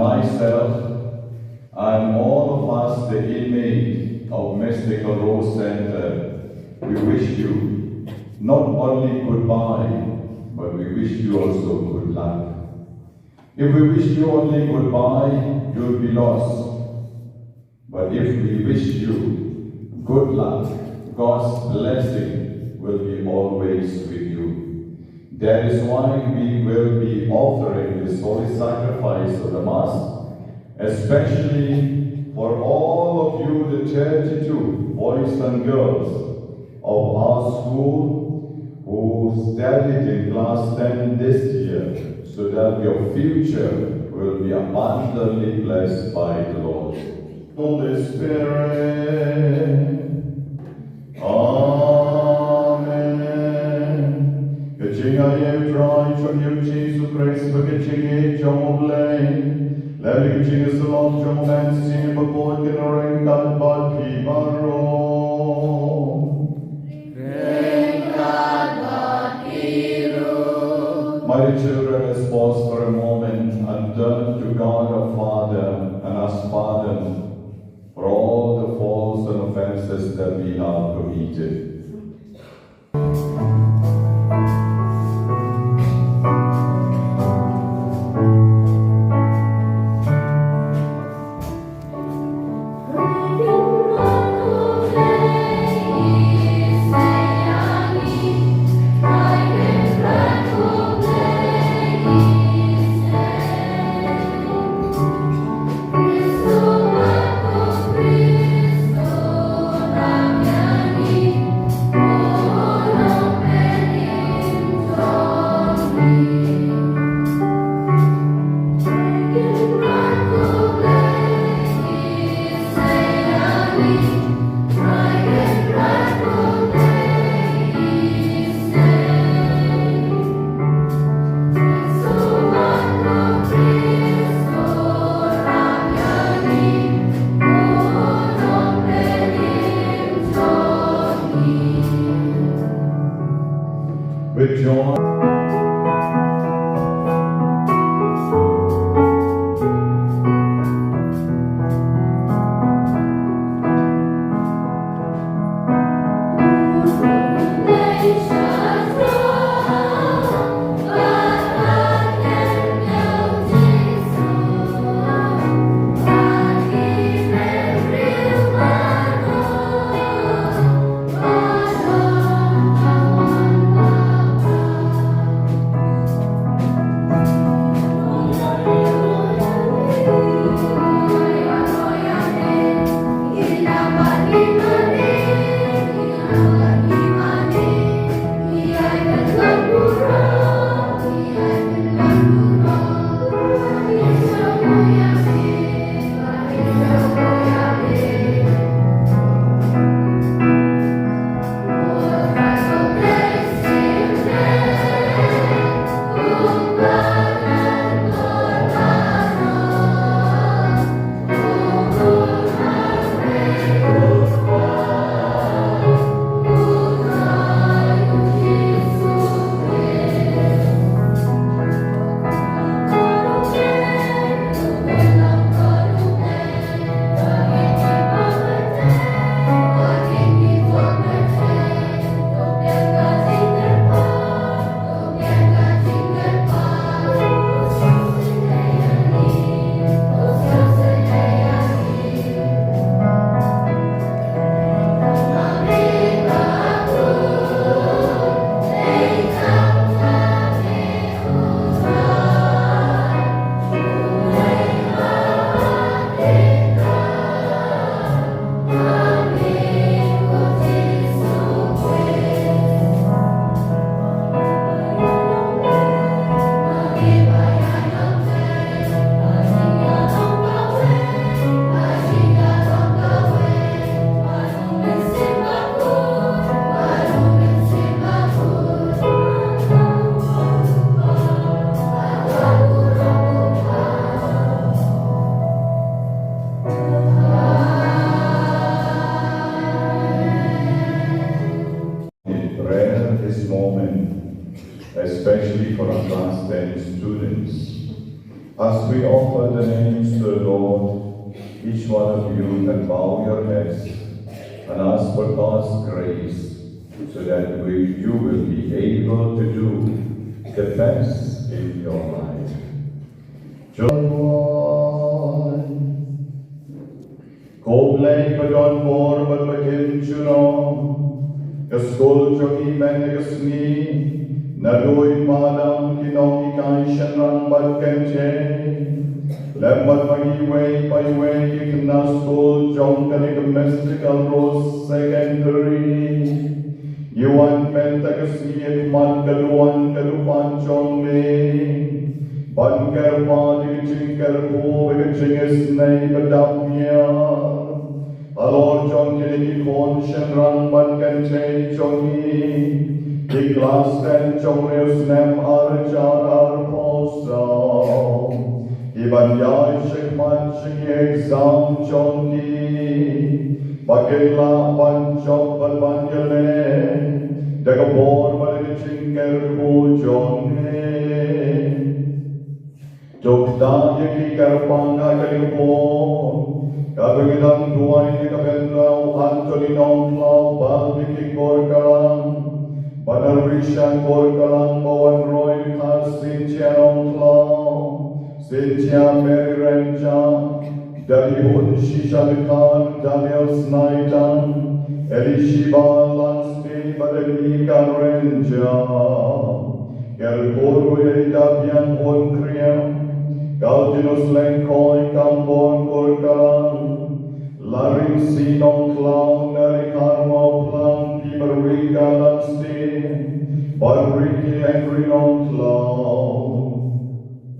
myself and all of us, the inmate of Mystical Rose Center, we wish you not only goodbye, but we wish you also good luck. If we wish you only goodbye, you'll be lost. But if we wish you good luck, God's blessing will be always with you. That is why we will be offering this holy sacrifice of the Mass, especially for all of you, the 32 boys and girls of our school who studied in class 10 this year, so that your future will be abundantly blessed by the Lord. Holy Spirit, Amen. Kaching je trai trong yêu Jesus Christ, và kaching trong một lễ, lễ kaching salom trong men xin bậc bồi cái nó rèn cắt bát khi baro. My children, let's pause for a moment and turn to God our Father and ask pardon for all the faults and offenses that we have committed. As we offer the names to the Lord, each one of you can bow your heads and ask for God's grace, so that you will be able to do the best in your life. Kom lei padon bor but makin chuno, Sec.School Jong benediction, Nadoi madam kinong ikai shanrang bat kenche, Lembat pagi way by way Khynnah School Jong domestical rose secondary. Yuan benediction ekmat keluan kelupan Jong me. Banker padi jingker ko jinges nei bedapnya. Alor Jong kini kon shenrang bankan chei jongi. Di kelas dan Jong reus nem arjar posa. Iban yai shikman shingi exam jongi. Bagela ban jong ban banyale. Dagabor balik jingker ko jongi. Jokta yaki karpanga kalipon. Kabagidang duway ni kabendlaw Antolinong Lau Balbiki Korkalang Banarishan Korkalang Bawan Roy Kal Sintianong Lau Sintia Mary Renja Dalihun Shishalikar Daniel Snaitan Elishiba Lansti Badalika Renja Kelkuru Eridabian Onkriyam Galginus Lenkoi Kambon Korkalang Laring Sinong Clown Narikarmo Plan Pibarika Lansti Barriki Engrinon Clown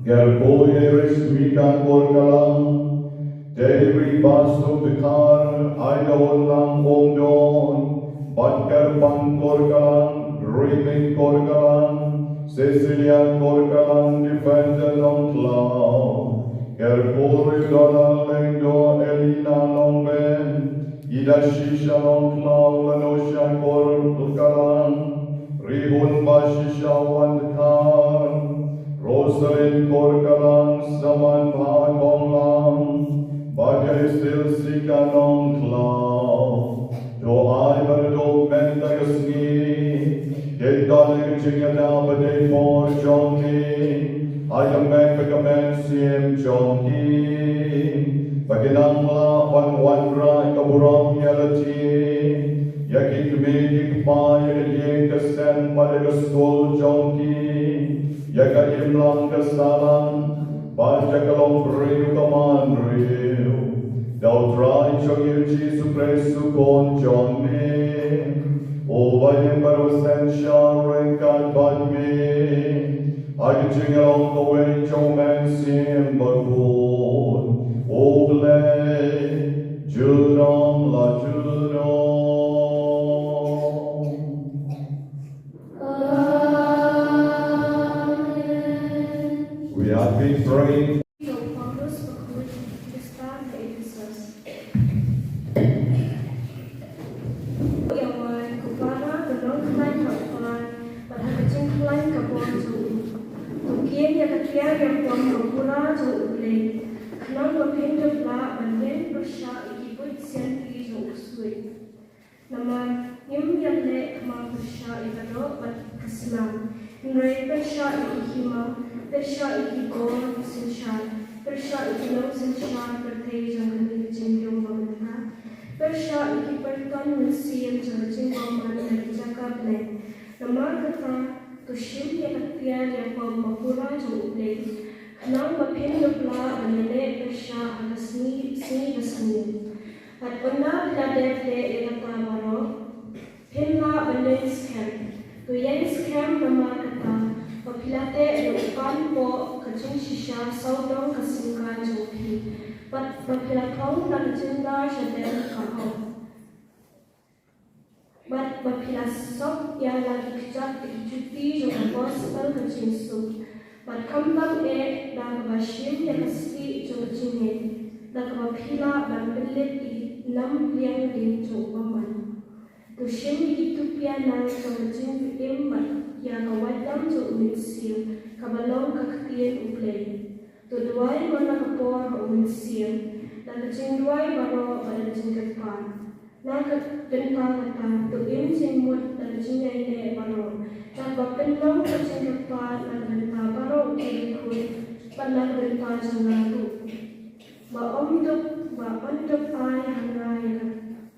Gerboye Rismika Korkalang Deri Basuk Dekar Aidon Lang Omdon Batkar Bang Korkalang Dreaming Korkalang Sicilian Korkalang Defender non Clown Gerpuri Donald Lengdo Elina Longben Ida Shisha non Clown Lanosha Korkalang Rihun Bashisha Wandkar Rosalind Korkalang Saman Bhagonglang Bagay Stil Sika non Clown Do I Bardo Bendagasni Get darling Chingada Bade for Jongi I come back to commence him Jongi Baginangla Wan Rai Kaburong Yalati Yakin Kumiki Kpa Yakayeng Kasen Sec.School Jongi Yakayim Lang Kasalan Bajakalong Riu Kaman Riu Dao Trai Chogil Chisu Presu Kon Jongi O Vayim Barusen Shareng God Bad Me I can sing along the way Jong Sim Bagul O Ble Judong La Judong We have been praying Nama yum yalle kama bersha ibado bat kaslam. Nrai bersha ikima, bersha ikigor sinshan, bersha ikilo sinshan bertei jangan dijengkau bangsa. Bersha ikiperkan mensiam jangan bangsa jakab le. Nama kata tushim yakatian yang mapura jauhle. Nang bapin dupla anele bersha agasni basni. At benda bila devle ilata maro, Khynnah benediction camp. Tu yang camp nama kata, bapilate lupan po kacung shisha saudong kasingka joki. Bapilatong na kacunda shadel kahau. Bapilasok yang lagi kejap ikicuti jo gospel kacingsu. Kambang dan kabashim yang kasih jo kacinghe. Dan kabapila dan belit nam liang din cobaman. Tu shim itu pianang kawajin imbat yang kawadam jo umitsil kabalong kaktian uplay. Tu duai mana kapor o mensiam, dan kecing duai baro pada kecing kepan. Nak tentang kata tu im singmut dan kecing ini baro. Tak bapen long kecing kepan dan tentang baro ikut pada tentang sangatu. Ba om tu ai hangai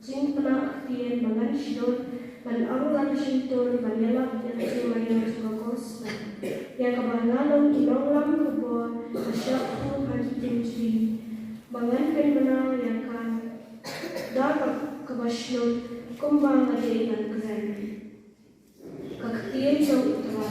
cing pernah tien bangan sidot dan ang sintur banyalak yang cimayan sukakos yang kebangalan ilong lam kubor asyaku haji timsi bangan penmenang yang kan dapat kebasyot kumbang ada ikan keren kaktian yang utama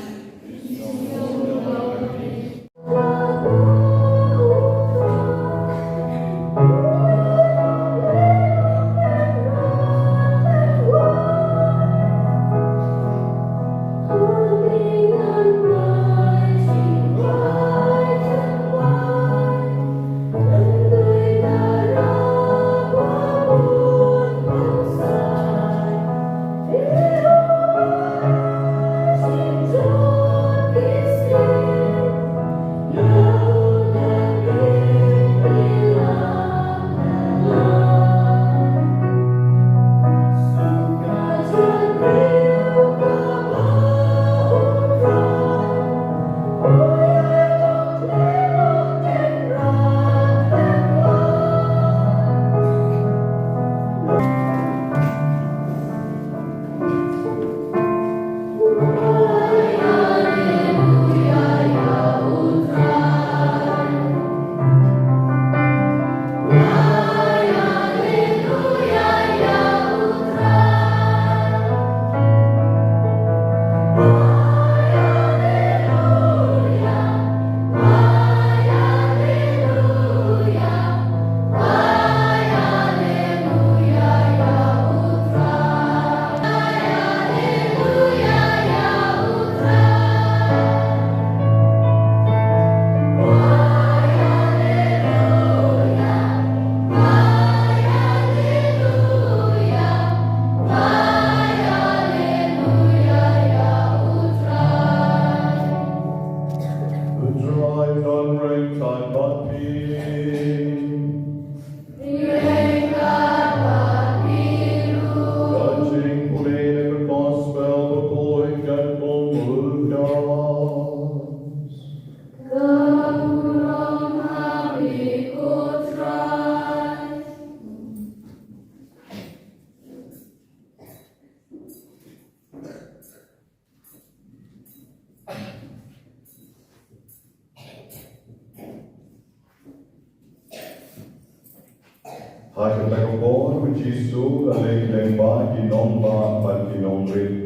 Haja pagkakor with Jisu alay lemba ginomba at ginomrit.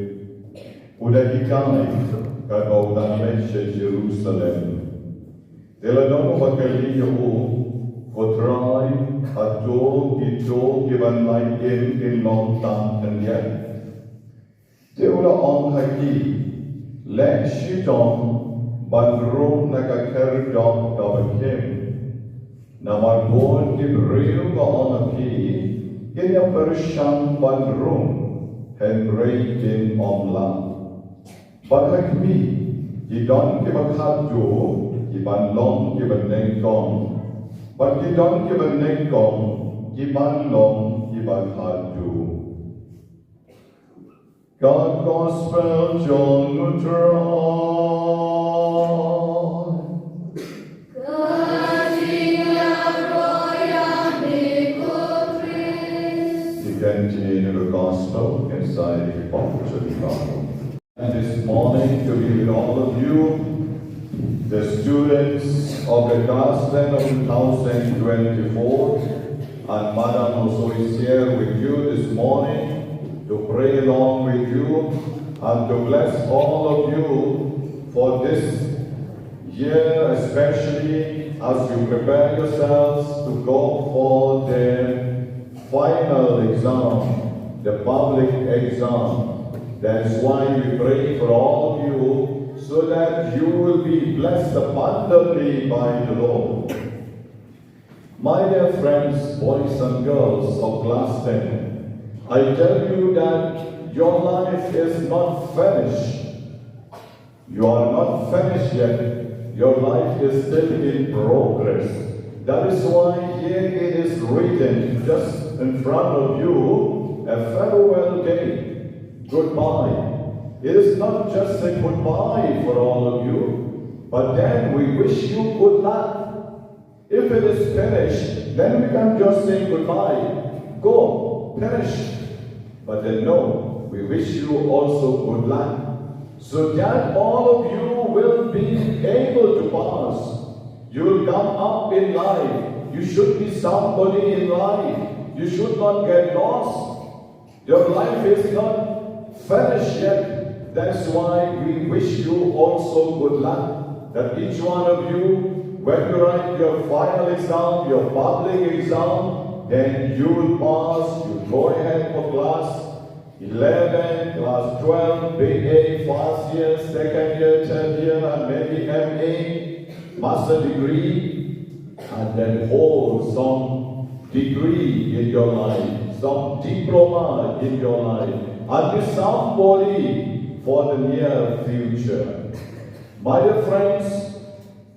Uda hikay kakautan sa Jerusalem. Deladono magkaliyo kotray at ito giban lain in long time and yet. Deula on haki let shitong banrum nakakerjong kabakim. Na magbon Hebreo ka onaki, kaya Persian banrum, Henry din omla. Paghagmi, idon kibakadyo, ibanlong kibanengkong. Pagidon kibanengkong, ibanlong ibakadyo. God Gospel John Lutheran. Continue the gospel inside the box of the Bible. And this morning to be with all of you, the students of the class of 2024, and Madam also is here with you this morning to pray along with you and to bless all of you for this year, especially as you prepare yourselves to go for the final exam, the public exam. That's why we pray for all of you, so that you will be blessed abundantly by the Lord. My dear friends, boys and girls of class 10, I tell you that your life is not finished. You are not finished yet. Your life is still in progress. That is why here it is written just in front of you, a farewell day, goodbye. It is not just a goodbye for all of you, but then we wish you good luck. If it is finished, then we can just say goodbye. Go, finish. But then no, we wish you also good luck. So that all of you will be able to pass. You will come up in life. You should be somebody in life. You should not get lost. Your life is not finished yet. That's why we wish you also good luck. That each one of you, when you write your final exam, your public exam, then you will pass. You go ahead for class 11, class 12, big A, first year, second year, third year, and maybe MA, master degree, and then hold some degree in your life, some diploma in your life, and be somebody for the near future. My dear friends,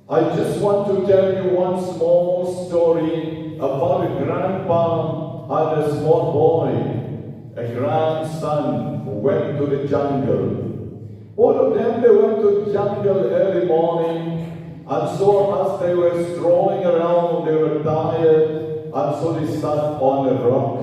I just want to tell you one small story about a grandpa and a small boy. A grandson who went to the jungle. All of them, they went to the jungle early morning, and so as they were strolling around, they were tired, and so they sat on a rock.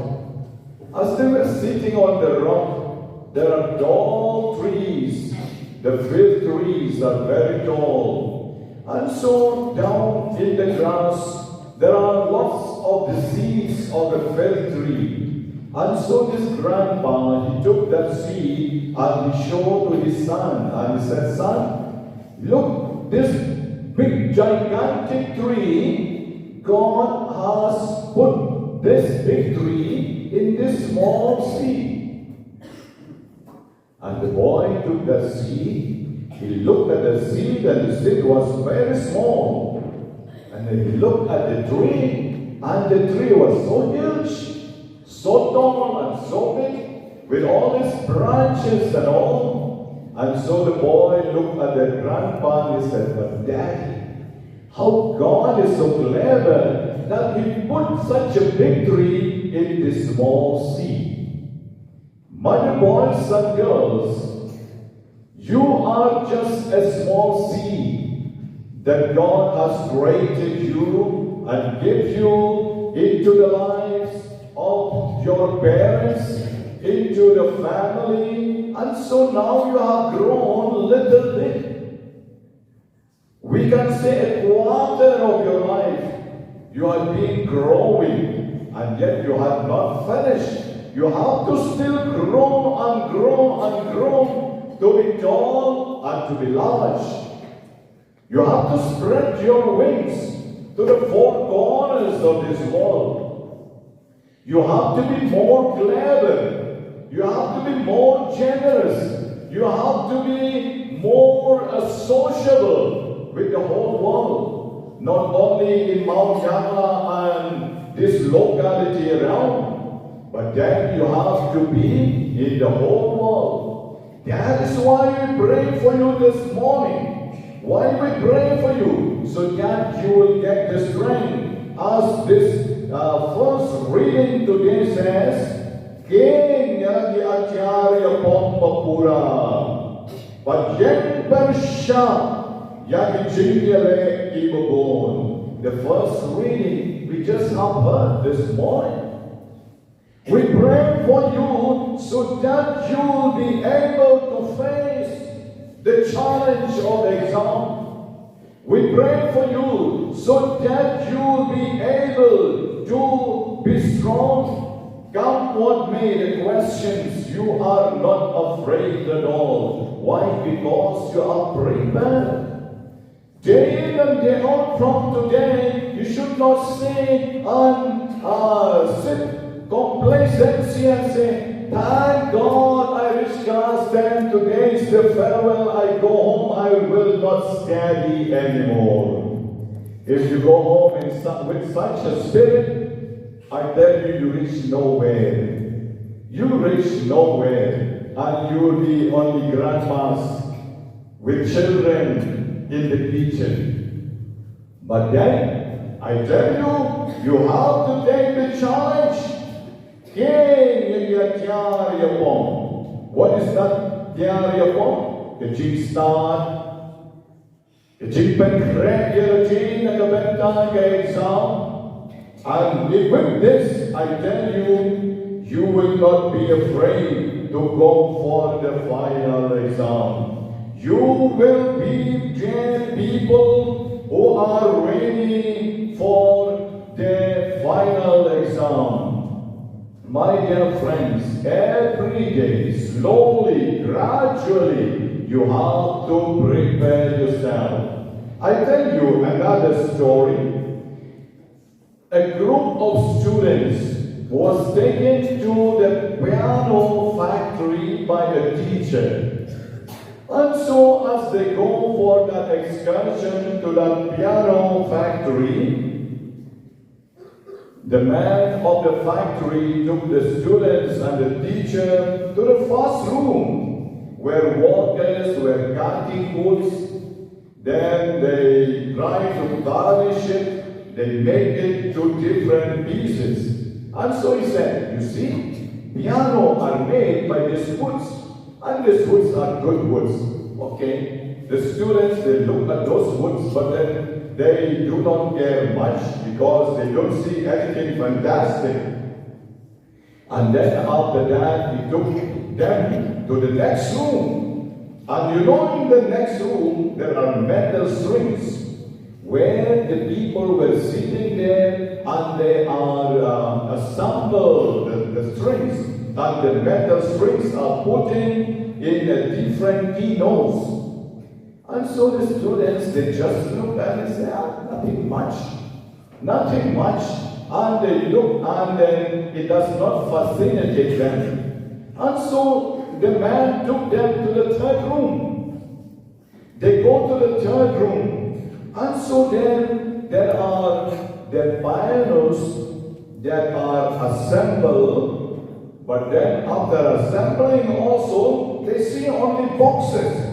As they were sitting on the rock, there are tall trees. The fig trees are very tall. And so down in the grass, there are lots of the seeds of the fig tree. And so this grandpa, he took that seed and he showed to his son. And he said, son, look, this big gigantic tree, God has put this big tree in this small seed. And the boy took the seed, he looked at the seed and the seed was very small. And then he looked at the tree and the tree was so huge. So tall and so big, with all its branches and all. And so the boy looked at the grandpa and he said, but Daddy, how God is so clever that He put such a big tree in this small seed. My dear boys and girls, you are just a small seed that God has created you and give you into the lives of your parents, into the family, and so now you have grown little bit. We can say a quarter of your life you have been growing, and yet you have not finished. You have to still grow and grow and grow to be tall and to be large. You have to spread your wings to the four corners of this world. You have to be more clever. You have to be more generous. You have to be more sociable with the whole world. Not only in Mount Yama and this locality around, but then you have to be in the whole world. That is why we pray for you this morning. Why we pray for you? So that you will get the strength. As this first reading today says, Khynnah di acharya pompapura, pajen persha yagichinyale ibobon. The first reading we just have heard this morning. We pray for you so that you will be able to face the challenge of the exam. We pray for you so that you will be able to be strong. Come what may the questions, you are not afraid at all. Why? Because you are prepared. Day in and day out from today, you should not say and sit complacency and say, thank God I reached class 10, today is the farewell, I go home, I will not study anymore. If you go home with such a spirit, I tell you, you reach nowhere. You reach nowhere, and you will be only grandmas with children in the kitchen. But then, I tell you, you have to take the challenge. What is that? The Jing start. The Jing pen crack your Jing and the bedtime exam. And with this, I tell you, you will not be afraid to go for the final exam. You will be there people who are ready for the final exam. My dear friends, every day, slowly, gradually, you have to prepare yourself. I tell you another story. A group of students was taken to the piano factory by a teacher. And so as they go for that excursion to that piano factory, the man of the factory took the students and the teacher to the first room where workers were cutting woods. Then they try to garnish it, they make it to different pieces. And so he said, you see, piano are made by these woods, and these woods are good woods. Okay? The students, they look at those woods, but then they do not care much because they don't see anything fantastic. And then after that, he took them to the next room. And you know, in the next room, there are metal strings where the people were sitting there and they are assembled the strings. And the metal strings are put in a different key notes. And so the students, they just look and they say, nothing much. Nothing much. And they look and then it does not fascinate them. And so the man took them to the third room. They go to the third room. And so then there are the pianos that are assembled. But then after assembling also, they see only boxes.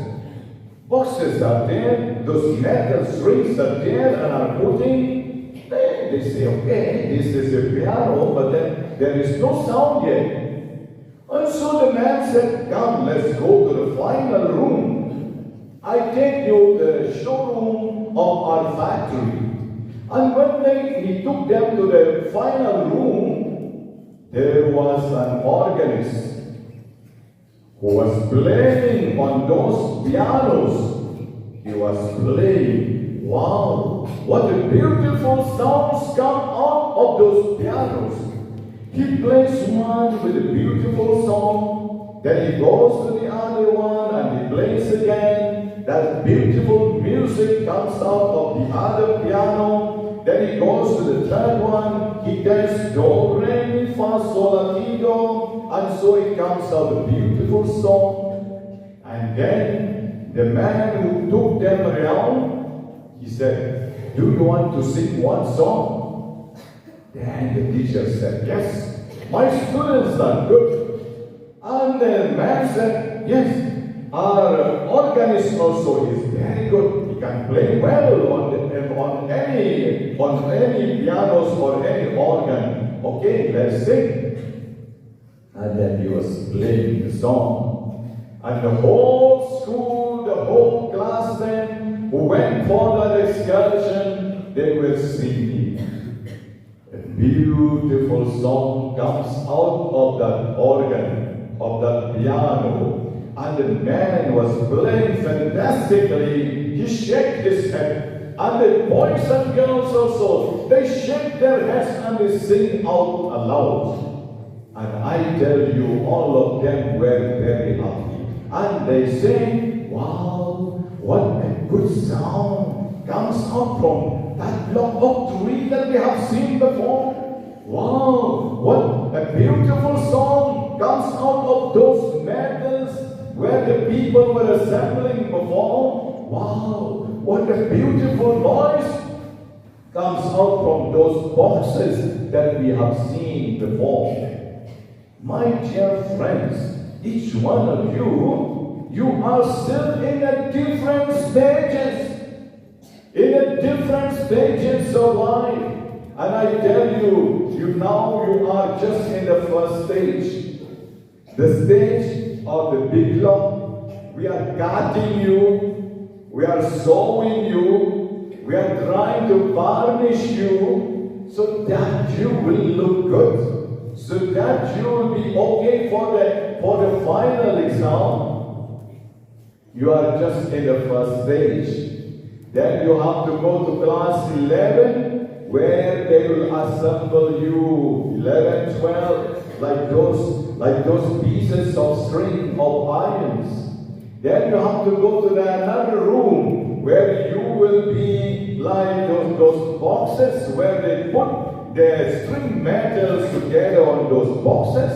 Boxes are there, those metal strings are there and are putting, they say, okay, this is a piano, but then there is no sound yet. And so the man said, come, let's go to the final room. I take you to the showroom of our factory. And when he took them to the final room, there was an organist who was playing on those pianos. He was playing. Wow, what a beautiful sounds come out of those pianos. He plays one with a beautiful song, then he goes to the other one and he plays again. That beautiful music comes out of the other piano. Then he goes to the third one. He does do, re, mi, fa, sol, la, ti, do. And so it comes out a beautiful song. And then the man who took them around, he said, do you want to sing one song? Then the teacher said, yes, my students are good. And the man said, yes, our organist also is very good. He can play well on any pianos or any organ. Okay, let's sing. And then he was playing the song. And the whole school, the whole class then, who went for that excursion, they were singing. A beautiful song comes out of that organ, of that piano. And the man was playing fantastically. He shook his head. And the boys and girls also, they shake their heads and they sing out aloud. And I tell you, all of them were very happy. And they say, wow, what a good sound comes out from that block of tree that we have seen before. Wow, what a beautiful song comes out of those metals where the people were assembling before. Wow, what a beautiful noise comes out from those boxes that we have seen before. My dear friends, each one of you, you are still in a different stages. in a different stages of life. And I tell you, you are just in the first stage. The stage of the big love. We are guarding you. We are sowing you. We are trying to varnish you so that you will look good. So that you will be okay for the final exam. You are just in the first stage. Then you have to go to class 11, where they will assemble you 11, 12, like those pieces of string of irons. Then you have to go to another room where you will be like those boxes where they put the string metals together on those boxes.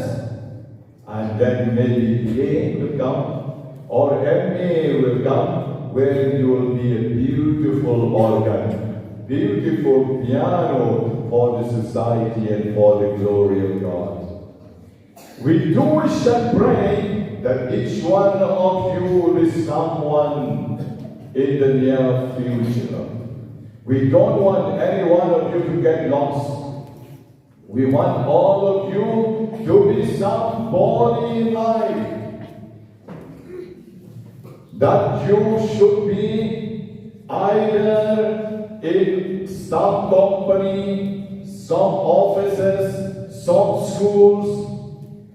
And then maybe A will come or MA will come, where you will be a beautiful organ, beautiful piano for the society and for the glory of God. We do wish and pray that each one of you will be someone in the near future. We don't want any one of you to get lost. We want all of you to be somebody in life. That you should be either in some company, some offices, some schools,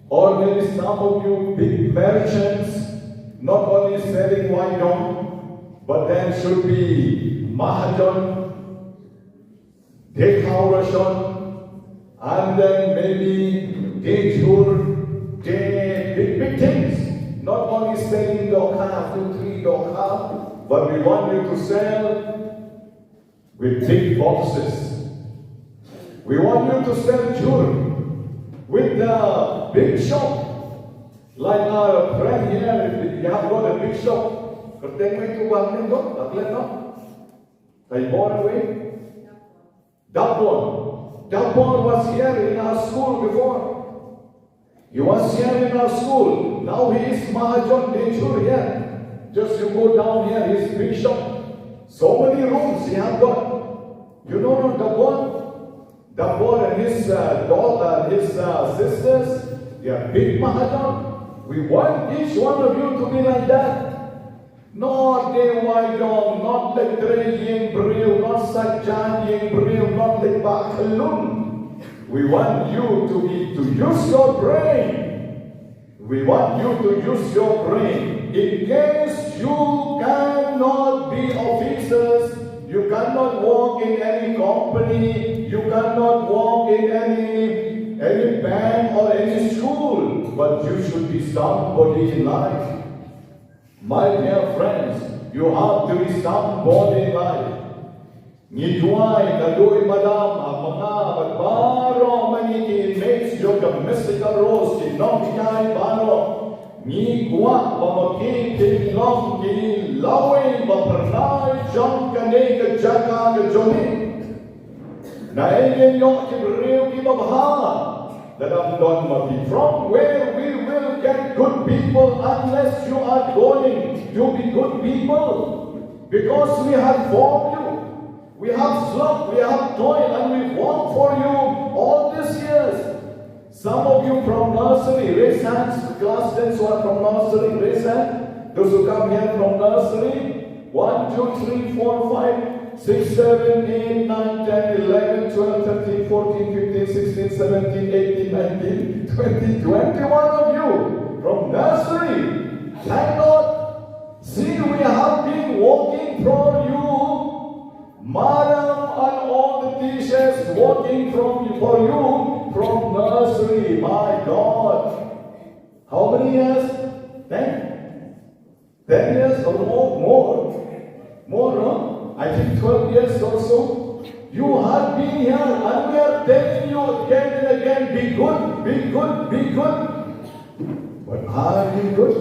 or maybe some of you big merchants, not only selling wine, but then should be Mahajan, Dekhaurashon, and then maybe Dejur, big things. Not only selling dokha, 2, 3 dokha, but we want you to sell with big boxes. We want you to sell jewelry with the big shop. Like our friend here, you have got a big shop. Kerteng mai tu wang ni dok, tak lihat dok. They bought away. Dabon was here in our school before. He was here in our school. Now he is Mahajan Dejur here. Just you go down here, his big shop. So many rooms he has got. You know Dabon and his daughter, his sisters, they are big Mahajan. We want each one of you to be like that. Not Dewai Jong, not like Trey Yin Bril, not Sajjan Yin Bril, not like Bakalun. We want you to use your brain. We want you to use your brain. In case you cannot be officers, you cannot work in any company, you cannot work in any bank or any school, but you should be somebody in life. My dear friends, you have to be somebody in life. Ngituay na do'y madam ang mga magbaro maniki makes your mystical rose kinong baro. Ngikuwa pamakitin long kinilaway mapernay Jong kanay kajaka kajoni. Naengin yung kibriw kibabha. That I'm not mati. From where we will get good people unless you are going to be good people. Because we have formed you. We have slug, we have toil, and we work for you all these years. Some of you from nursery, raise hands. Class 10 who are from nursery, raise hands. Those who come here from nursery, 1, 2, 3, 4, 5, 6, 7, 8, 9, 10, 11, 12, 13, 14, 15, 16, 17, 18, 19, 20, 21 of you from nursery. Thank God. See, we have been working for you. Madam and all the teachers working for you from nursery. My God. How many years? 10? 10 years or more? More, no? I think 12 years or so. You have been here and we are telling you again and again, be good, be good, be good. But are you good?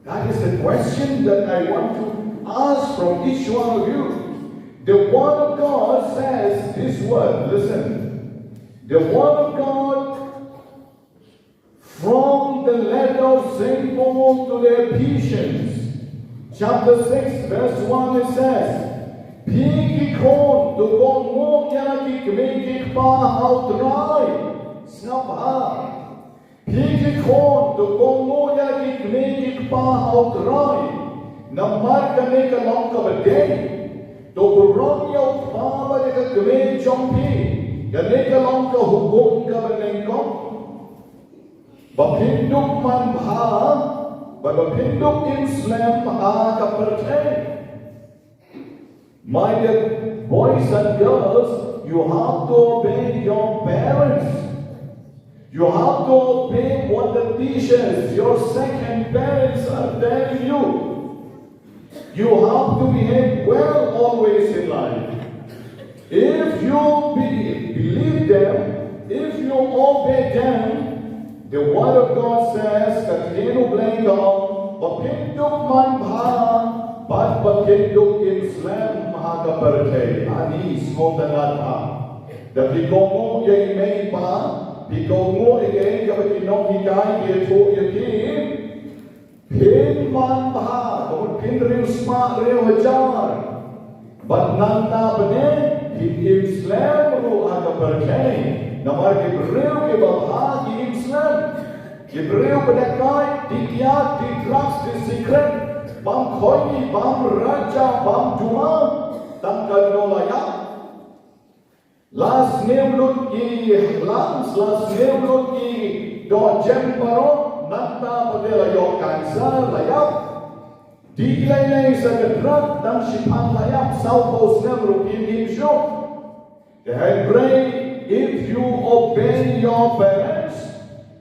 That is the question that I want to ask from each one of you. The Word of God says this word, listen. The Word of God from the letter of St. Paul to the Ephesians, chapter 6, verse 1, it says, Pigikon, to go yakik make pa outrai, snapa. Pigikon, to go yakik make pa outrai, namar ka make a long of a day, to run your father like a great jumpy, ya make a long of hukum ka Bapinduk man bha, but bapinduk Islam ha kapercaya. My dear boys and girls, you have to obey your parents. You have to obey what the teachers, your second parents are telling you. You have to behave well always in life. If you believe them, if you obey them, the word of God says that Khynnah blanco, bapinduk man bha, but bapinduk Islam mahakaperte, ani smotanata. The pikongo yay may pa, pikongo again kapatinong hikay kito yaki, pin man bha, kapag pin rin sma rin hajar, but nanta bane, pin Islam ru hakaperte. Namar Gibril ke babha ki Islam, Gibril bedakai, dikiat, di drugs, di secret, bam khoi, bam raja, bam juma, tangkad no layak. Last name look ki lans, last name look ki do jem baro, nanta padela yo cancer layak. Di lainay sa drug, dang shipang layak, South Coast never in show. They pray. If you obey your parents,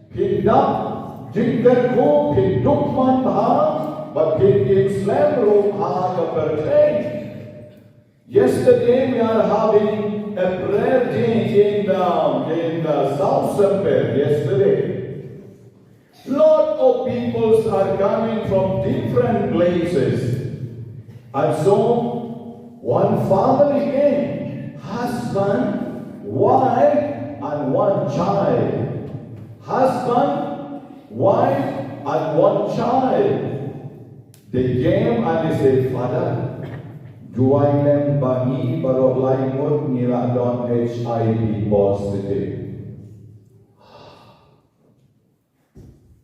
pindap, jingkar ko, pinduk man bha, but in Islam ro ha kapercaya. Yesterday we are having a prayer day in the South Suburb yesterday. Lot of peoples are coming from different places. And so, one family came, husband, wife and one child. Husband, wife and one child. They came and they said, Father, do I lem bani barok laimut nila don HIV positive?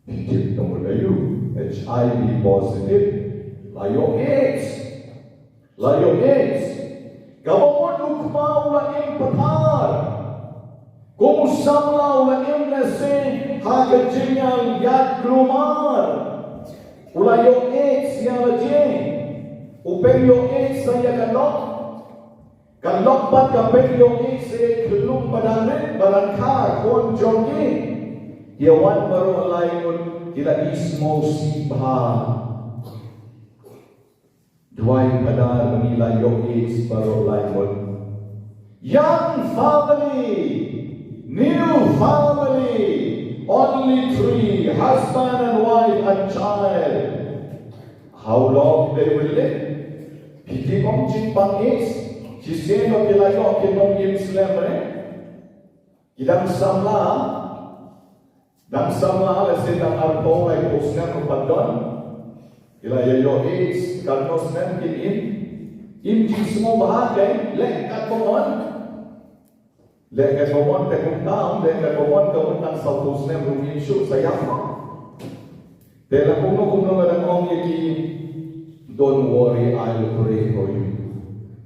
Pikir nomor layu, HIV positive. Layo AIDS. Layo AIDS. Gawon ukma ula im patar. Kung samla ula im nasi hagajinyang yad glumar. Ula yung AIDS yang lajing. Upeng yung AIDS saya kanok. Kanok pat kapeng yung AIDS ay kelum badanin barangka kon jongi. Yawan baru lainun kila ismo sibha. Duai padar menilai yung AIDS baru lainun. Young family, new family, only 3, husband and wife and child. How long they will live? Piti kong cimpang AIDS, siseno kilayo kinong Islam Idang samla lesedang arpo ay posnya kepadon. Ila yo AIDS karnos nem im jismo bahagai lekat pomon te kum taam lekat pomon kamun tang sautus nem rumin shu sayang te la kumno la ong yaki don't worry I'll pray for you.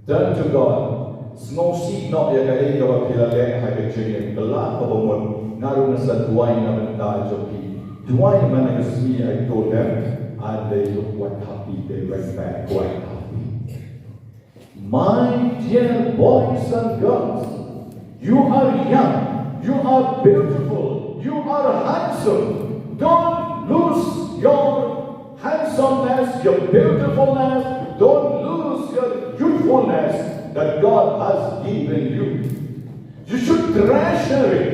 Turn to God. Snow seed not ya kay ka pila le ha ke chini bela ko pomon ngaru na sa duai na benda joki duai man ngasmi I told them. And they looked quite happy, they went back quite happy. My dear boys and girls, you are young, you are beautiful, you are handsome. Don't lose your handsomeness, your beautifulness, don't lose your youthfulness that God has given you. You should treasure it.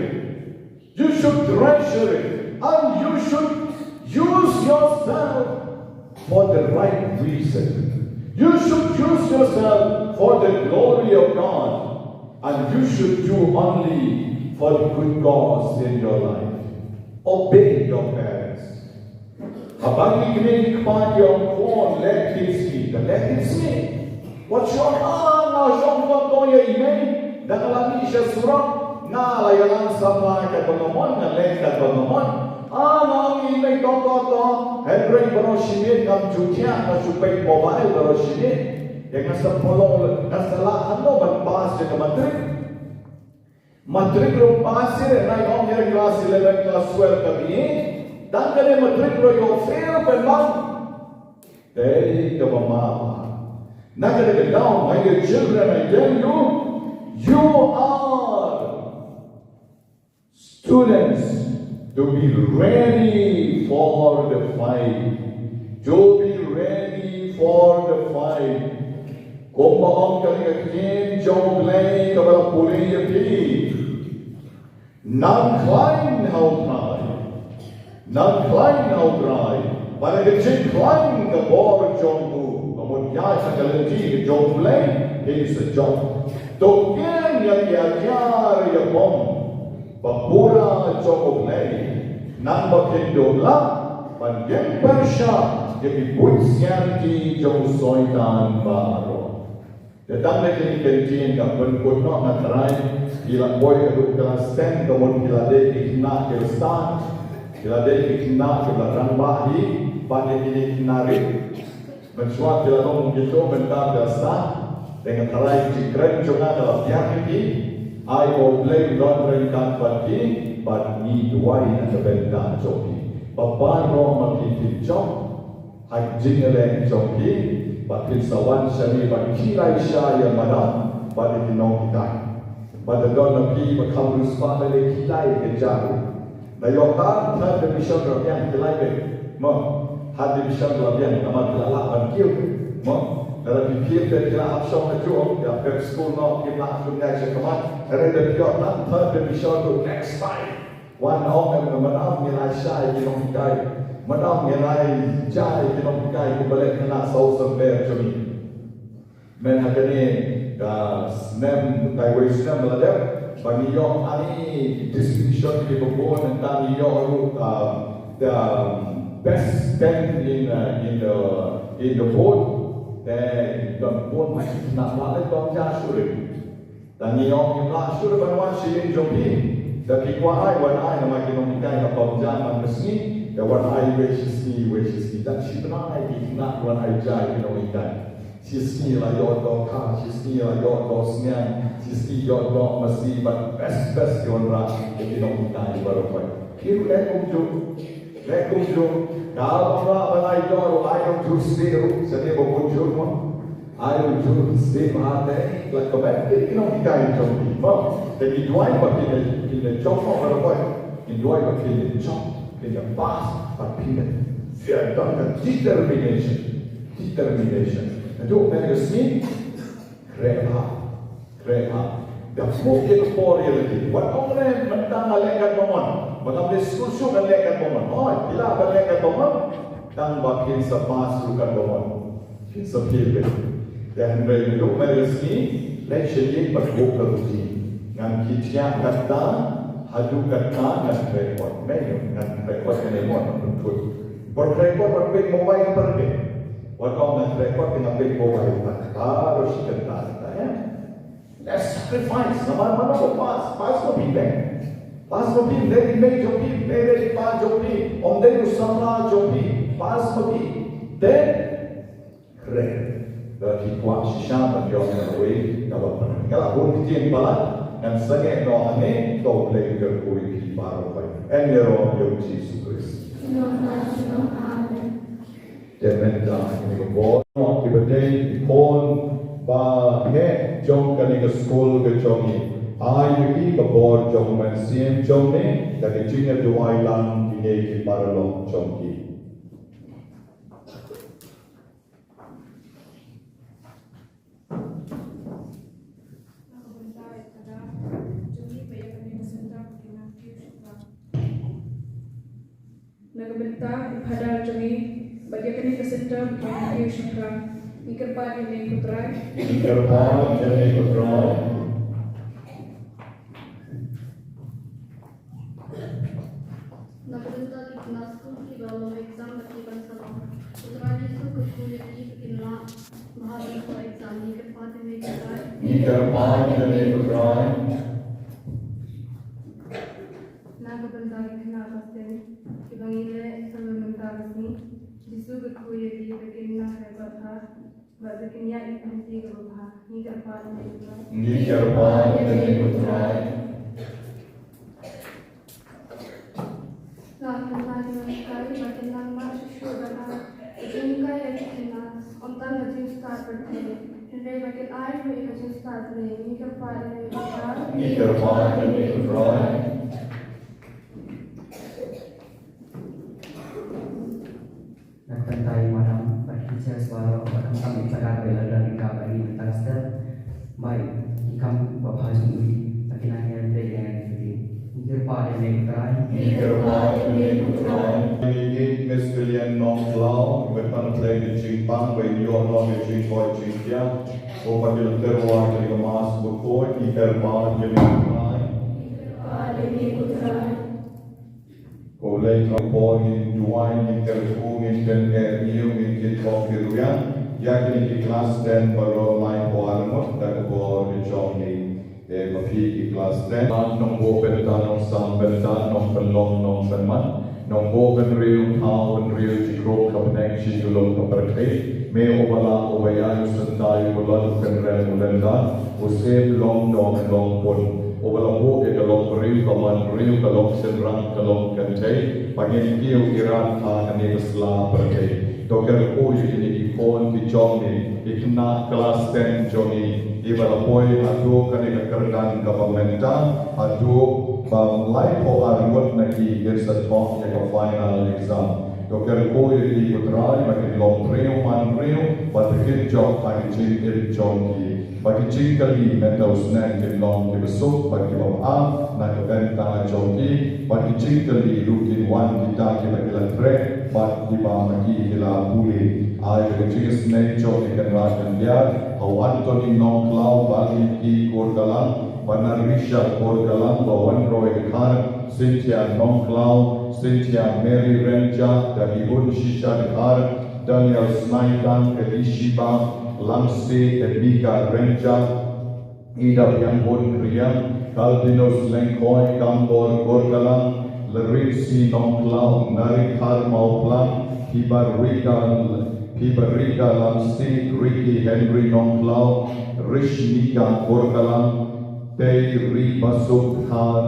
You should treasure it. And you should use yourself for the right reason. You should use yourself for the glory of God. And you should do only for the good cause in your life. Obey your parents. Habang ikinig pa yung phone, let him speak. Let him speak. What's your heart? na Jong to ya email dan lagi siya surat na layalan sama ka pangomon na lek ka pangomon ang email to Henry Baroshimit ng Jutia na supay mobile Baroshimit yang nasa polong nasa lahat no magpas siya ka Matrik ro pasir na yung yung class 11 class 12 kami dan kani matrik ro yung fair penman dahil ka mama na kani down my dear children I tell you are students to be ready for the fight to be ready for the fight kung maong kani kakin Jong lay kabala puli yati nang klein how dry para kecil klein ke bor Jong kemudian sekali lagi Jong lay is a Jong token yang diajar ya bom papura Jong lay nang bakindola panjang persya jadi pujian di Jong soitan baru datang lagi kentinกับคนคนนอกนักไรกีฬาบอยกับกีฬาสเตนกับคนกีฬาเด็กกีฬาเกลสตันกีฬาเด็กกีฬากีฬารังบาฮีปัจจัยกีฬาริมันชวนกีฬาต้องgitu bentar dasar dengan terai cikren juga dalam yang ini I will play don't berikan bagi bagi dua ini sebentar joki bapak roh makin jom hajing eleng joki Bakil sawan syari bagi kilai syaya madam pada dinong kita. Pada don nabi bakal ruspa dari kilai kejar. Nayokan third division rabian kilai be. Mo third division rabian nama kilala bankiu. Mo dalam pikir dan kila absong na jual ya Sec.School no kila sungai sekamat. Ada depiot nan third division to next time. One orang yang madam kilai syaya dinong kita. Madam nilai jai kinong kai ko balik na sa sampai jami men hakani da snem kai wei snem la der bagi yo ani distinction di bawah tentang yo the best 10 in the board dan don pun masih nak balik dong ja suri dan yo yang la suri banwan si jopi da kikuai wan ai nama kinong kai ka dong ja man mesni the one eye wishes me that she benai di nak one eye jai ikan she's la yo do ka she's la yo do snian she's yo do mesti but best yon ra di dong ikan baru pai kiru lekum kalau ra benai yo I am to stay sene bo jo mo I am to stay mate like a back di dong ikan jo mo jadi dua pakai in job baru pai in dua pakai job in the past, but Peter, fear done determination. And do make me reha. The full reality. What only mentang alekan momon, mengambil susu alekan momon. Oh, bila alekan momon, tang bakin sepas lukan momon. Sepil. Dan do make me lecture berbuka rutin. Ngam kitnya kata hadu kata dan rekod menu dan rekod kenemon betul berrekod berbeda mobile pergi wakau dan rekod dengan beda mobile harus kita ya let's sacrifice nama pas mobil dari jopi dari pas jopi om dari usama jopi pas mobil dan keren dari kuat sisa berjalan away kalau pun kita balat dan sangat doa ni kau boleh berkuih di baru pai. Engero yang Yesus Kristus. Jangan dah ini kau mau diberi kon ba he Jong kali ke school ke Jong ni. Ai bagi kebor Jong mensiam Jong ni dari jinya dua ilang di baru Jong ni. Nagabenta ipadal Jongi bagi kini kesentam kini syukra ikerpan ini putra Nagabenta di Sec.School ki dalam exam bagi bangsa putra Yesus ke kuliah di Khynnah bahasa exam ikerpan ini Ni terpain dan ikutrai. Naga benda Khynnah pasten kibangile samemta basni jisu berkuya di beginna rebata baginya ikanti gabha ni terpain Ni terpain dan ikutrai. Naga kali baginna ma shudana jinka yang Khynnah onta najin start berte hende bagin ai hui najin start ne ni terpain Ni terpain dan ikutrai. Nakantai malam bagi saya suara bahkan kami sadar bela dari bagi mentasda baik ikam bapa sendiri bagi nanya dengan diri ingin pada negara Ni terpain dan ikutrai. Ini Meskalian non lau berpan play di Jingpang bagi yo non di Jingpoi Jingtia. O panggil terwar dari kemas bukoi ni terpain dan ikutrai. Oleh kapal ini dua ini telefon ini dan area ini kita kiruyan, ya kini di kelas 10 baru main bola mut dan bola di Jong ini, mafi di kelas 10. Nombor benda nom sam benda nom pelong nom berman, nombor benriu tahu benriu cikro kebenaran cikro keberkai, me obala obaya sentai bola kenrel mulenda, usep long nom long pun. Obalambo ke kalong riu kaman riu kalong senrang kalong kantai pagin kiu iran ha ane besla berkai dokter ko ini di phone di Jong ni ikna kelas 10 Jong ni ibalapoi adu kane kerdan governmenta adu bang lai po armut naki gersa talk ya final exam dokter ko ini putrai bagi long riu man riu bagi job bagi cin Jong ni bagi cingkali mental snack di long di besok bagi bapa nak bentang joki bagi cingkali rutin wan kita bagi lantre bagi bagi hila puli ai bagi cingkali snack joki kan rakan dia au Anthony non clau bagi ki korgalang banar risha korgalang bawan roy khar Cynthia non clau Cynthia Mary Renja dari Bun Shisha Khar Daniel Snaidan Elishiba Lamsi Edika Renja Ida Piangbon Kriang Kaldinos Lengkoi Kambor Gorgalang Larisi Nongklau Nari Karmau Plang Hibarika Lamsi Riki Henry Nongklau Rishnika Gorgalang Tei Ribasuk Khar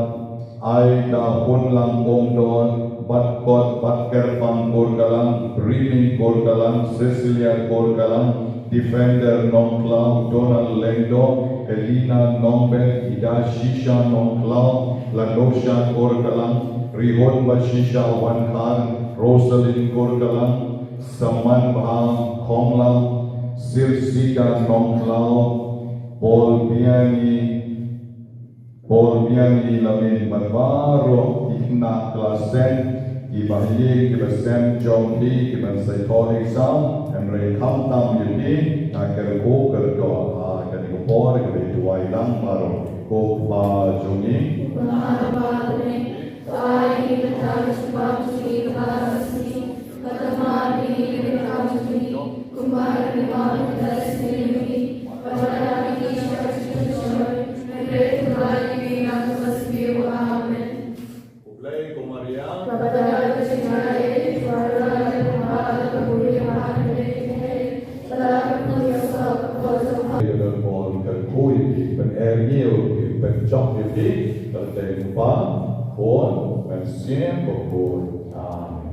Aida Hunlang Bongdon Batkot Batkerpang Gorgalang Brining Gorgalang Cecilia Gorgalang Defender Nongklau, Donald Lendo, Elina Nomben, Ida Shisha Nongklau, Lanosha Gorgalang, Rihon Bashisha Wankhan, Rosalind Gorgalang, Saman Bahang Konglang, Silsika Nongklau, Paul Biani Lamin Barbaro, Khynnah Klasen, Ibahye kibasem Jong hi kiban psychotic sound and re kam tam yuni agar ko kerdo ha kan ko por ke tuai lang maro ko ba jongi ba ne ai ki ta ba ki ba si katama ni ki ta si kumar ni ma ta si ni pada ki shar shar re tuai ki na tasbi wa amen Ublay ko Maria Jong di terdengar pun mensiap pun. Amin.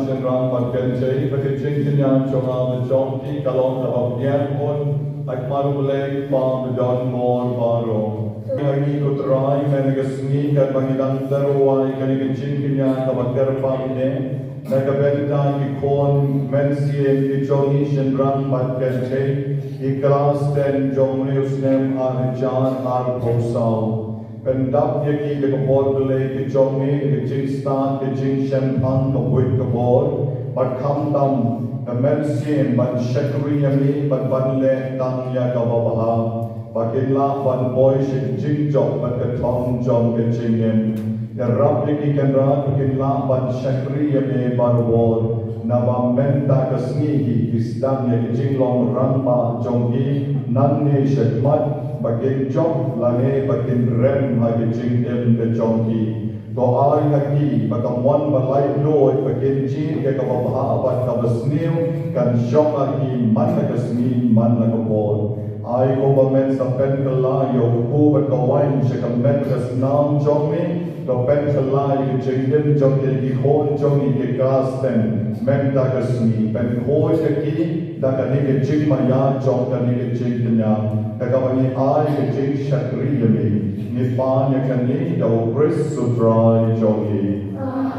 Station Ram Markenjay, but it's Khynnah Jong the Jong Kalon of Yanpon, like Marulay, Farm, Don More, Baro. I could try and a sneak at Bangidan, I can get Khynnah of a Terpam, like a Benediction, Corn, Mensian, Jongish Ram Markenjay, he classed and Jong name are John R. Posau. เป็นดับยากีกับโบสถ์เลยกับจงนี้กับจิงสตาร์กับจิงเชมพันกับบุยกับโบสถ์บัดคำดำกับเมลเซียนบัดเชครียามีบัดบันเลตังยากับบับฮาบัดกินลาบันบอยชิจิงจบบัดกับทองจอมกับจิงเงินยารับยากีกันรักกินลาบัดเชครียามีบัดโบสถ์นาบามเมนตากับสนีกิสตันยากิจิงลองรังมาจงกีนันเนชมัด bakin Jong lane bakin rem hagi jing em ke Jong ki to ai hagi bakamon balai loi bakin jin ke kababha abat kabasniu kan Jong hagi man la kasmin man la kabon ai ko bamen sa pen kala yo ko bat kawain se kamen kasnam Jong mi to pen kala ki jing em Jong ki hon Jong ki kasten men da kasmi pen hoi ki da kani ke jing maya Jong kani ke jing kenya Kagawani ay kajing syakri yami, nipan yakani daw pres sutrai Jongi. Amen.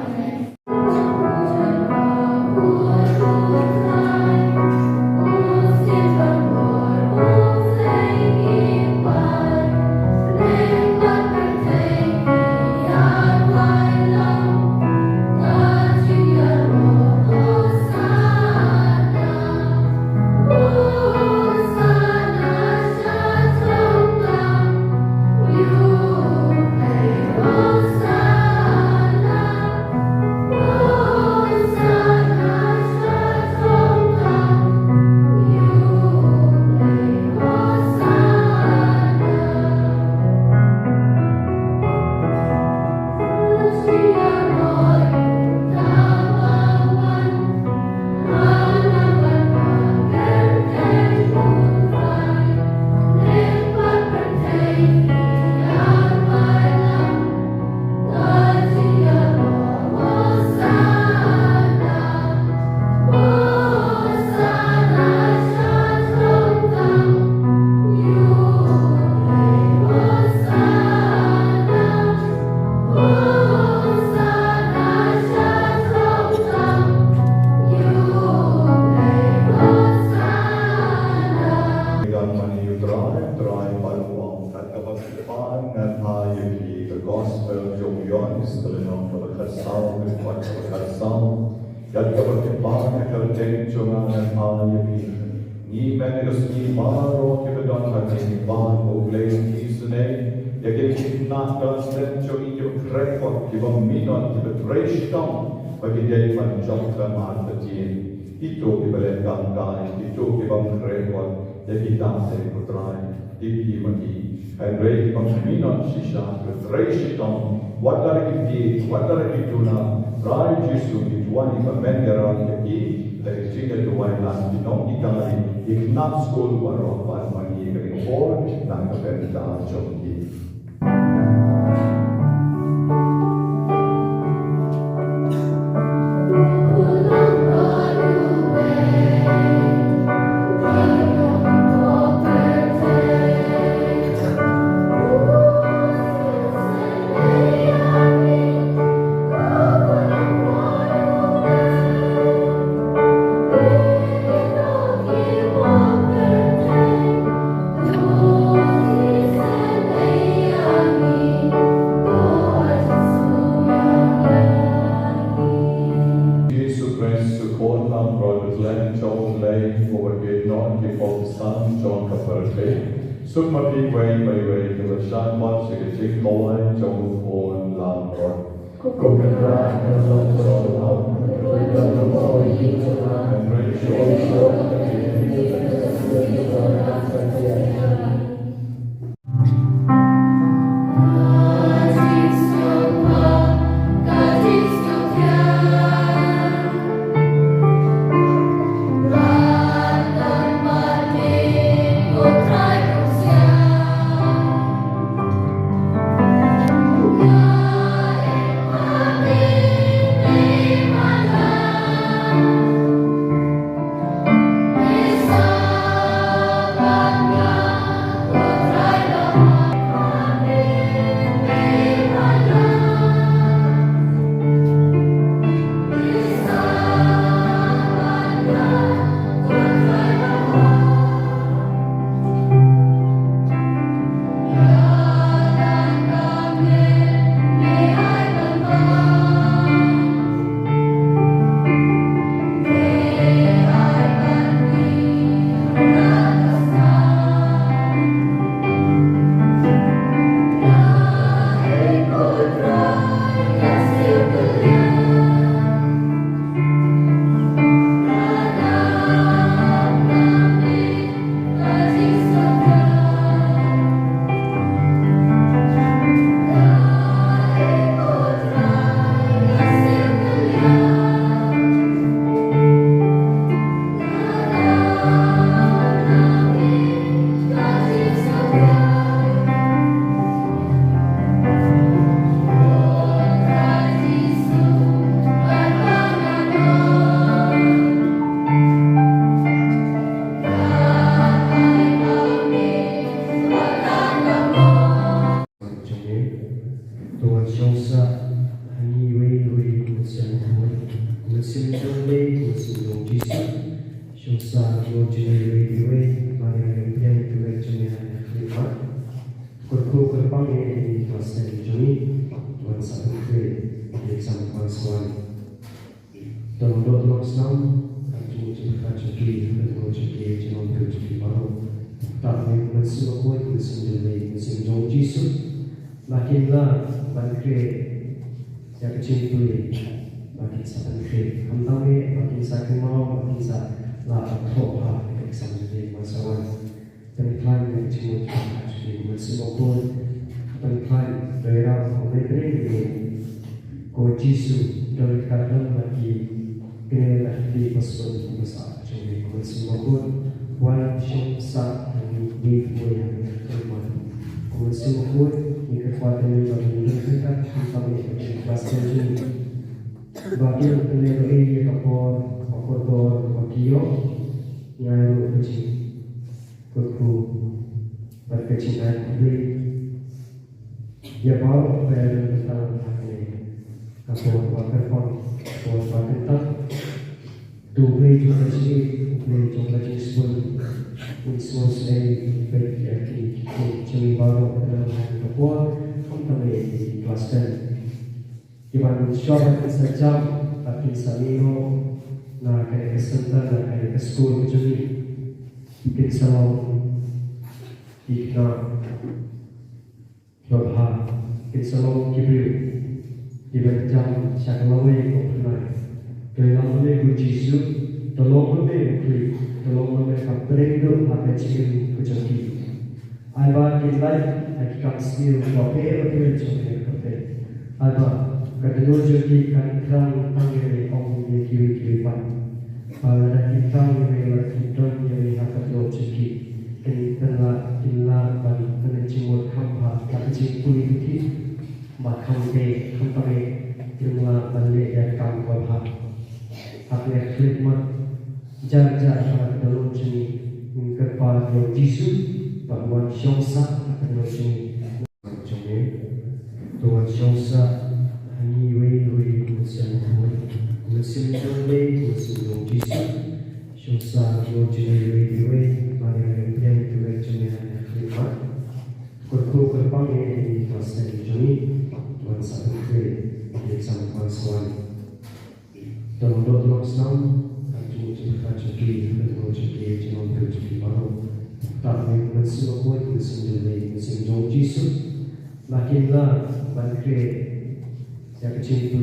Itu kibalik kangkai, itu kibang rekod, jadi kita putrai, tipi mati. Henry kibang minat sisa, putrai what lagi di, what lagi tuna, rai Yesus dituani pemengeran lagi, dari sini tuai lan dinong ikai, Sec.School baru apa mani kering hor, dan kepentingan Jong. Sukma pi way by way to the shan watch the chick boy Jong on lam rock. Coconut and Lord Jesus, we Mari yang tuai cuma lima. Kurku kerpang ini kuasa jumi Tuhan satu kiri exam kuasa. Dalam dua Islam, kami cuma cuci, kami cuci cuma cuci baru. Tapi masih aku masih Jong Jesus. Makinlah bangkit yang kecil tu makin sangat kecil. Kami makin sakit mau makin sakit lah apa exam jadi masalah. Penilaian yang cuma jadi masih maupun penilaian daerah kompetensi ini ko Jesus dari kadang lagi kena di pasukan besar. Jadi masih maupun walau syamsa yang dibuat terima. Masih maupun kekuatan yang menunjukkan kami berhasil ini. Bagi peneliti ini kapor wakio yang kecil, kuku berkecilan kubri. Ya bawa pada tentang hati kapor wakar dua juga sih, juga sebelum usus berarti cumi baru dalam kapor kami di kelas 10 di mana syarikat sejam tapi salino na kaya kesempatan na kaya Sec.School jadi mungkin selalu ikna babha mungkin selalu kibir di berjam syakalawe ko pernah dalam lebu Yesus dalam lebu dalam lebu kaprendo apa cikin kejaki alba kilai akikat skill papel cikin kape alba kadang jadi kan terang tanggil orang yang kiri pan. Kalau kita memang kita yang akan lojiki, kita ban kena cimut hampa, tak cimut itu, macam deh, hampa kita balik dan kam kuat. Apa yang khidmat jar dalam sini kepada Yesus bahwa syamsa akan sini. Tuhan syamsa Musim Juli, musim Jisa, Syusa, Juli, Mari yang tuai cuma lima. Kurku kerpang ini kuasa Juni, Tuhan satu kiri exam kuasa. Dalam dua Islam, kami cuma cuci, kami cuci cuma cuci baru. Tapi masih aku musim Juli, musim Jong Jesus. Makinlah bangkit yang kecil tu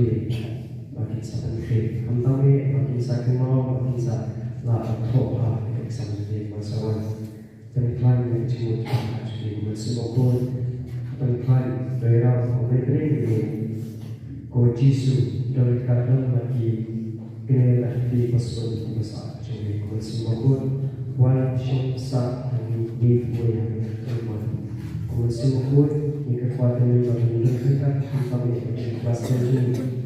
makin sangat kecil. Kami makin sakit mau makin sakit lah apa exam jadi masalah. Penilaian yang cuma jadi masih maupun penilaian daerah kompetensi ini ko Jesus dari kadang lagi kena di pasukan besar. Jadi masih maupun walau syamsa yang dibuat terima. Masih maupun kekuatan yang menunjukkan kami berhasil ini.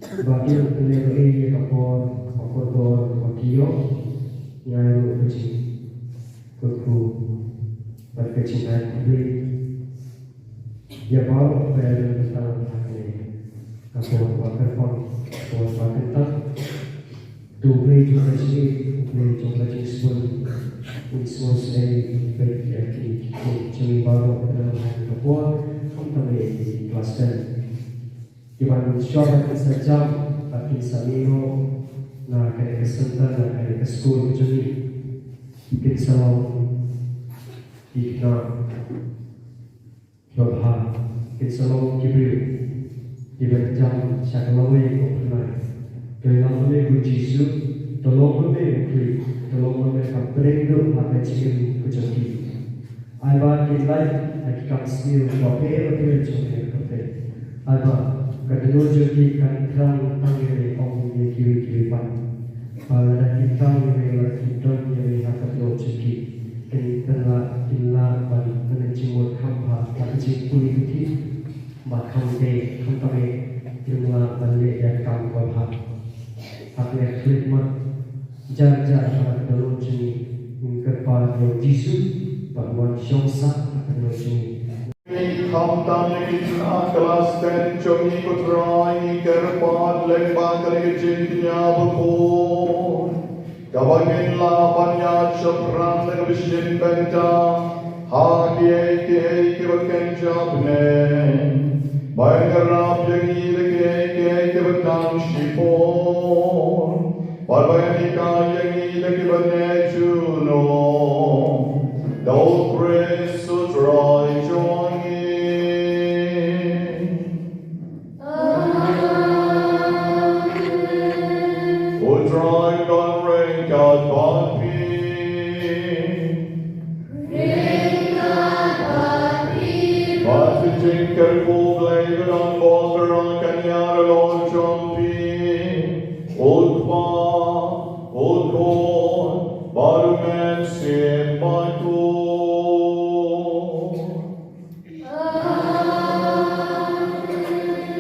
Bagi peneliti ini kapor wakio yang kecil, kuku berkecilan kubri. Ya bawa pada tentang hati kapor wakar dua juga sih, juga sebelum usus berarti cumi baru dalam kapor kami di kelas 10 di mana syarikat sejam tapi salino na kaya kesempatan na kaya Sec.School jadi mungkin selalu ikna babha mungkin selalu kibir di berjam syakalawe ko pernah dalam lebu Yesus dalam lebu kaprendo apa cikin kejaki alba kilai akikat skill papel cikin kape alba kadang jadi kan terang tanggil orang yang kiri pan. Kalau kita memang kita yang akan lojiki, kita ban kena cimut hampa, tak cimut itu, macam deh, hampa kita balik dan kam kuat. Apa yang khidmat jar dalam sini kepada Yesus bahwa syamsa akan sini. Kamtamin kelas 10 Jong Putrai kerpat lembang kerja bukun Kawagin la panyat shopran na kabishin benta. Ha kiye kiwaken jabne. Bayangarap yangi de kiwakan shipon. Barbayanika yangi de kiwane juno. The old grace to try Jongi. O try God rain God Bampi. But the jinker full blader on Walter on Kanyara Lord Jompi. Old corn, Baruman Sim Michael.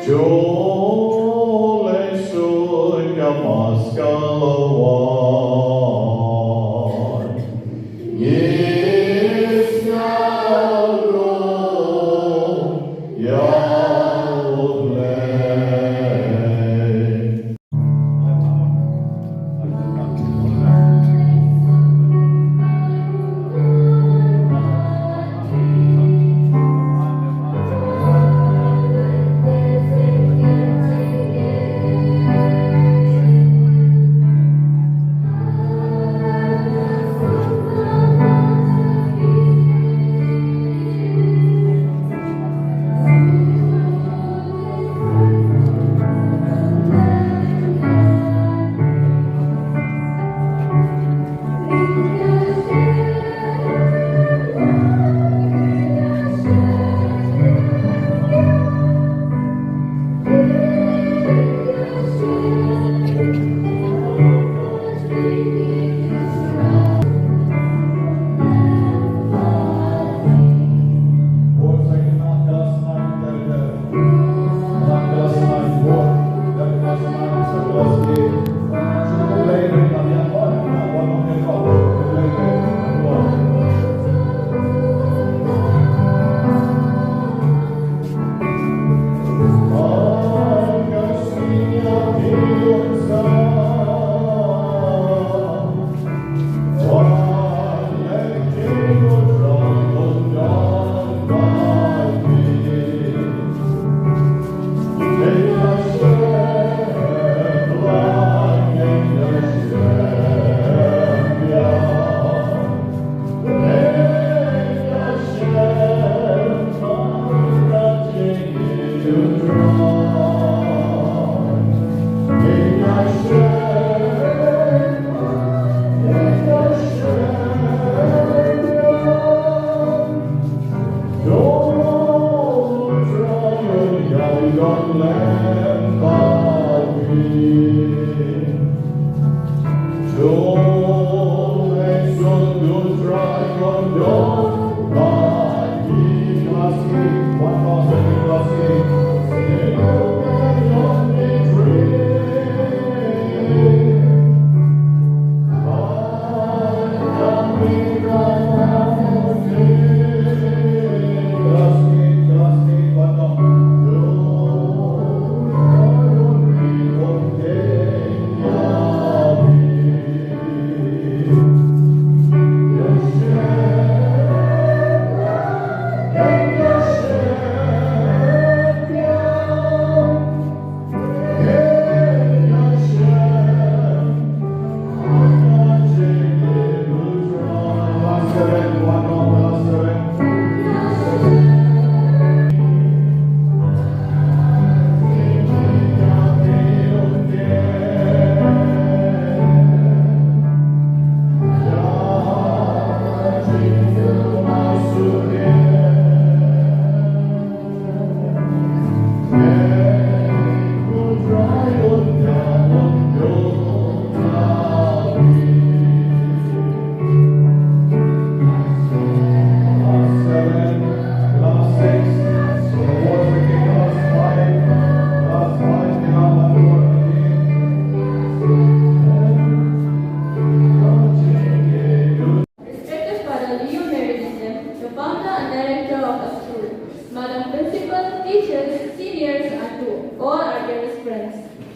Jole suya maskalawan. Yes,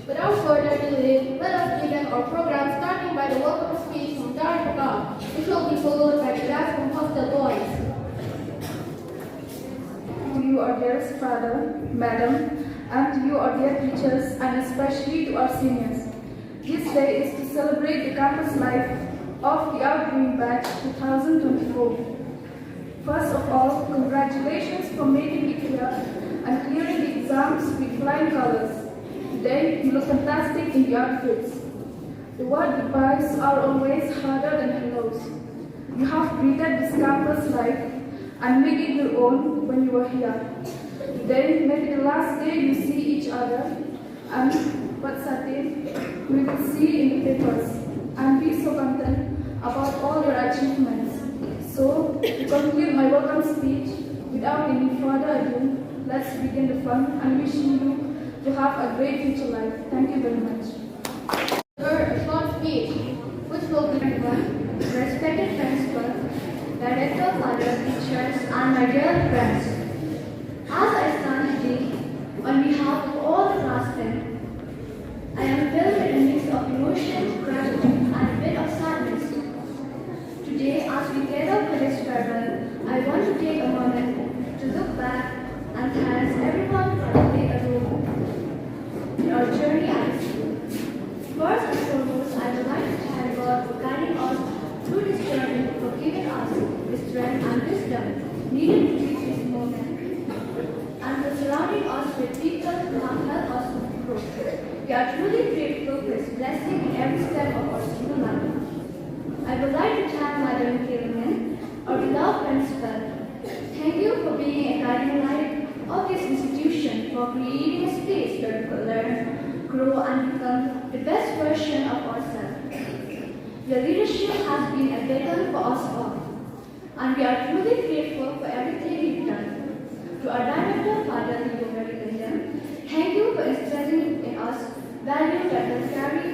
Without further delay, let us begin our program starting by the welcome speech. which will be followed by the rap from hostel boys. To you, our dearest father, madam, and to you, our dear teachers, and especially to our seniors. This day is to celebrate the campus life of the outgoing batch 2024. First of all, congratulations for making it here and clearing the exams with flying colors. Today, you look fantastic in the outfits. The word goodbyes are always harder than hellos. You have greeted this campus life and made it your own when you were here. Today may be the last day you see each other, and what's certain, we will see in the papers and be so content about all your achievements. So, to conclude my welcome speech, without any further ado, let's begin the fun and wishing you to have a great future life. Thank you very much. A short speech, which will be given, respected principal, director, father, teachers, and my dear friends. As I stand today, on behalf of all the classmates, I am filled with a mix of emotion, gratitude, and a bit of sadness. Today, as we gather for this farewell, I want to take a moment to look back and thank everyone for playing a role in our journey at school. First and foremost, I would like to thank God for guiding us through this journey, for giving us the strength and wisdom needed to reach this moment, and for surrounding us with people who have helped us to grow. We are truly grateful for His blessing in every step of our school life. I would like to thank Madam Khynnah, our beloved principal. Thank you for being a guiding light of this institution, for creating a space where we could learn, grow, and become the best version of ourselves. Your leadership has been a beacon for us all, and we are truly grateful for everything you've done. To our director, Father Leo, thank you for instilling in us values that will carry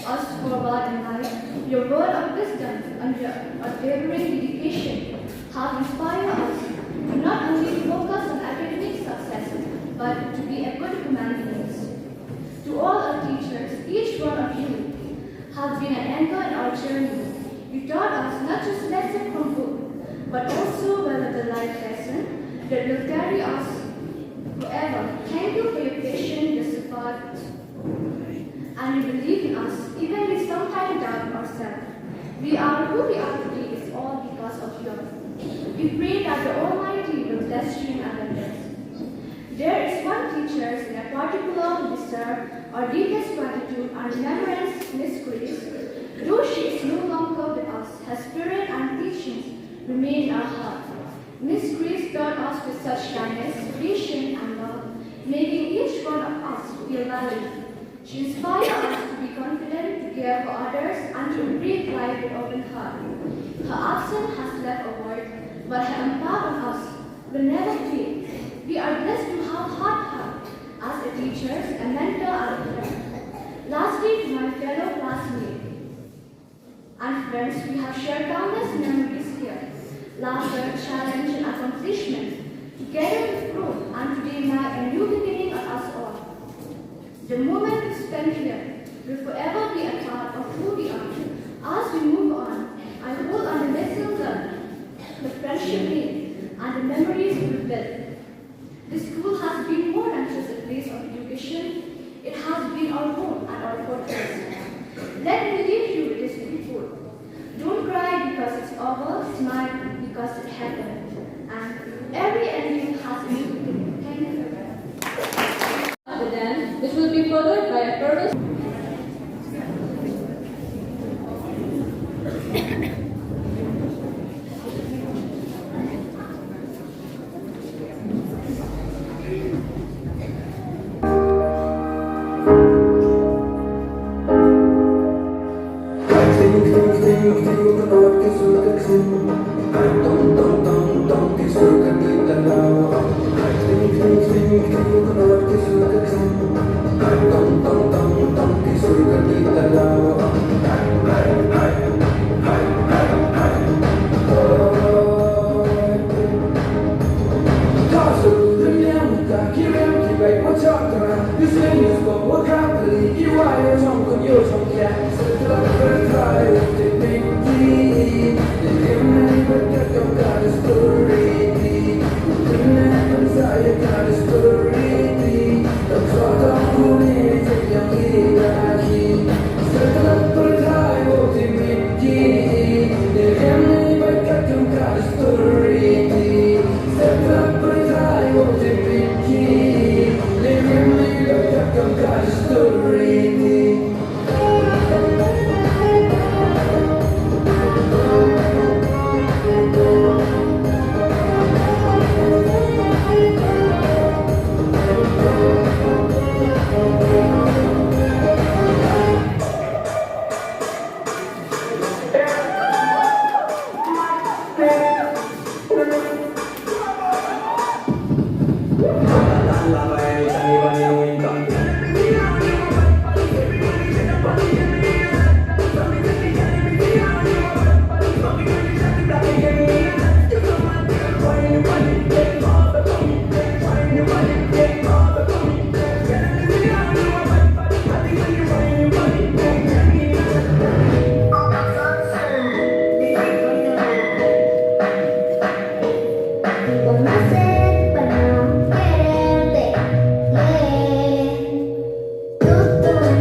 us forward in life. Your word of wisdom and your unwavering dedication have inspired us to not only focus on academic success, but to be a good human beings. To all our teachers, each one of you has been an anchor in our journey. You taught us not just lessons from book, but also valuable life lessons that will carry us forever. Thank you for your patience, your support, and your belief in us, even we sometimes doubt ourselves. We are who we are today is all because of you. We pray that the Almighty will bless you in abundance. There is one teacher in a particular who deserves our deepest gratitude and remembrance, Miss Grace. Though she is no longer with us, her spirit and teachings remain in our heart. Miss Grace taught us with such kindness, patience, and love, making each one of us feel valued. She inspired us to be confident, to care for others, and to embrace life with open heart. Her absence has left a void, but her impact on us will never fade. We are blessed to have her as a teacher, a mentor, and a friend. Lastly, to my fellow classmates and friends, we have shared countless memories here. Laughter, challenge, and accomplishment. Together we've grown, and today marks a new beginning of us all. The moment we spend here will forever be a part of who we are. As we move on, I hold on the lessons learned, the friendship made, and the memories we built. The school has been more than just a place of education. It has been our home and our fortress. Let me leave you with this beautiful. Don't cry because it's over, smile because it happened. And every ending has a new beginning. Thank you very much. The dance, which will be followed by a chorus. Think about this look at you. I don't por nacer para quererte. Tú,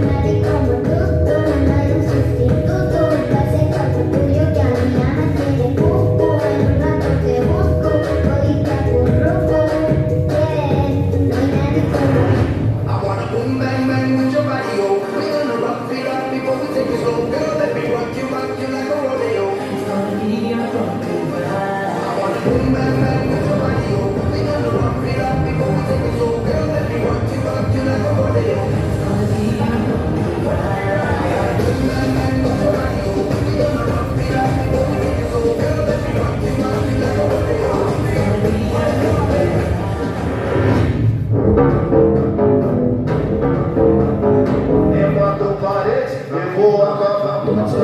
nadie como tú, no hay un sustituto. Pase cuarto tuyo que a mí ya me tiene cuco. En un rato te busco, todita por rojo. No hay nadie como I wanna boom bang bang with your body, oh. We gonna rock it up before we take it slow. Girl, let me rock you like a rodeo. It's gonna be a rocket ride. I wanna boom bang bang with your body, oh. We gonna rock it up before we take it slow. Girl, let me rock you like a rodeo. It's gonna be a rocket ride. I wanna boom bang bang with your body, oh. We gonna rock it up before we take it slow. Girl, let me rock you like a rodeo. It's gonna be a rocket ride. Enquanto parede, eu vou acabar com você.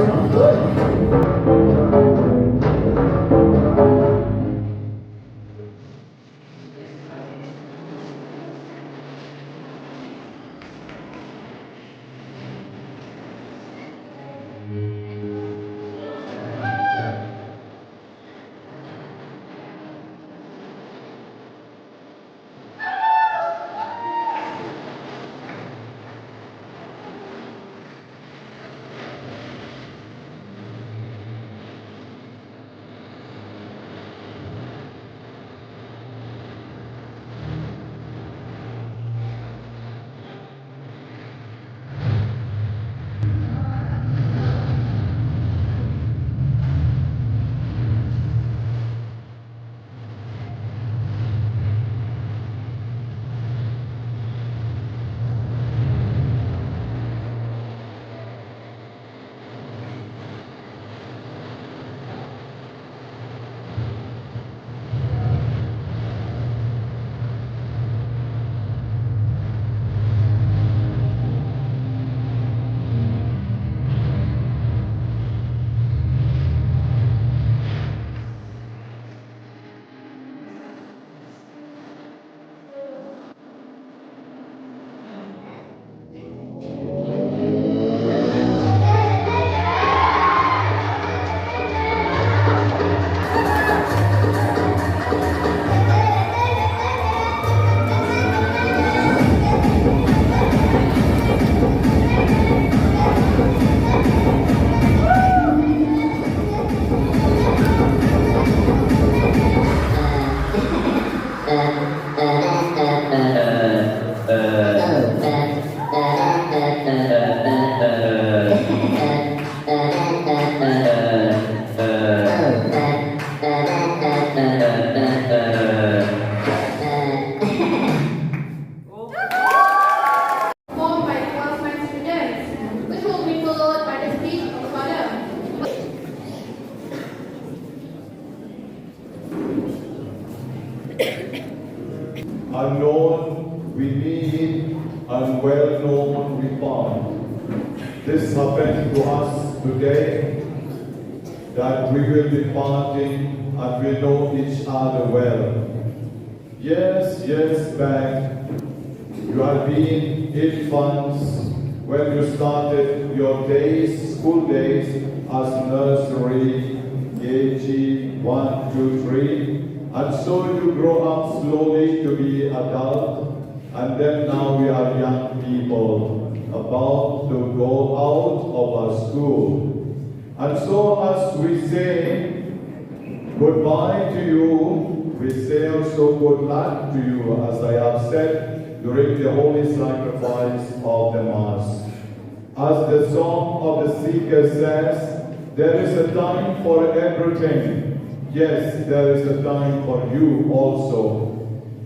Unknown we need, unwell known we found. This happened to us today, that we will be parting and we know each other well. Yes, back, you have been infants when you started your days, school days, as nursery, KG, 1, 2, 3. And so you grow up slowly to be adult, and then now we are young people about to go out of our school. And so as we say goodbye to you, we say also good luck to you, as I have said during the holy sacrifice of the Mass. As the song of the seeker says, there is a time for everything. Yes, there is a time for you also.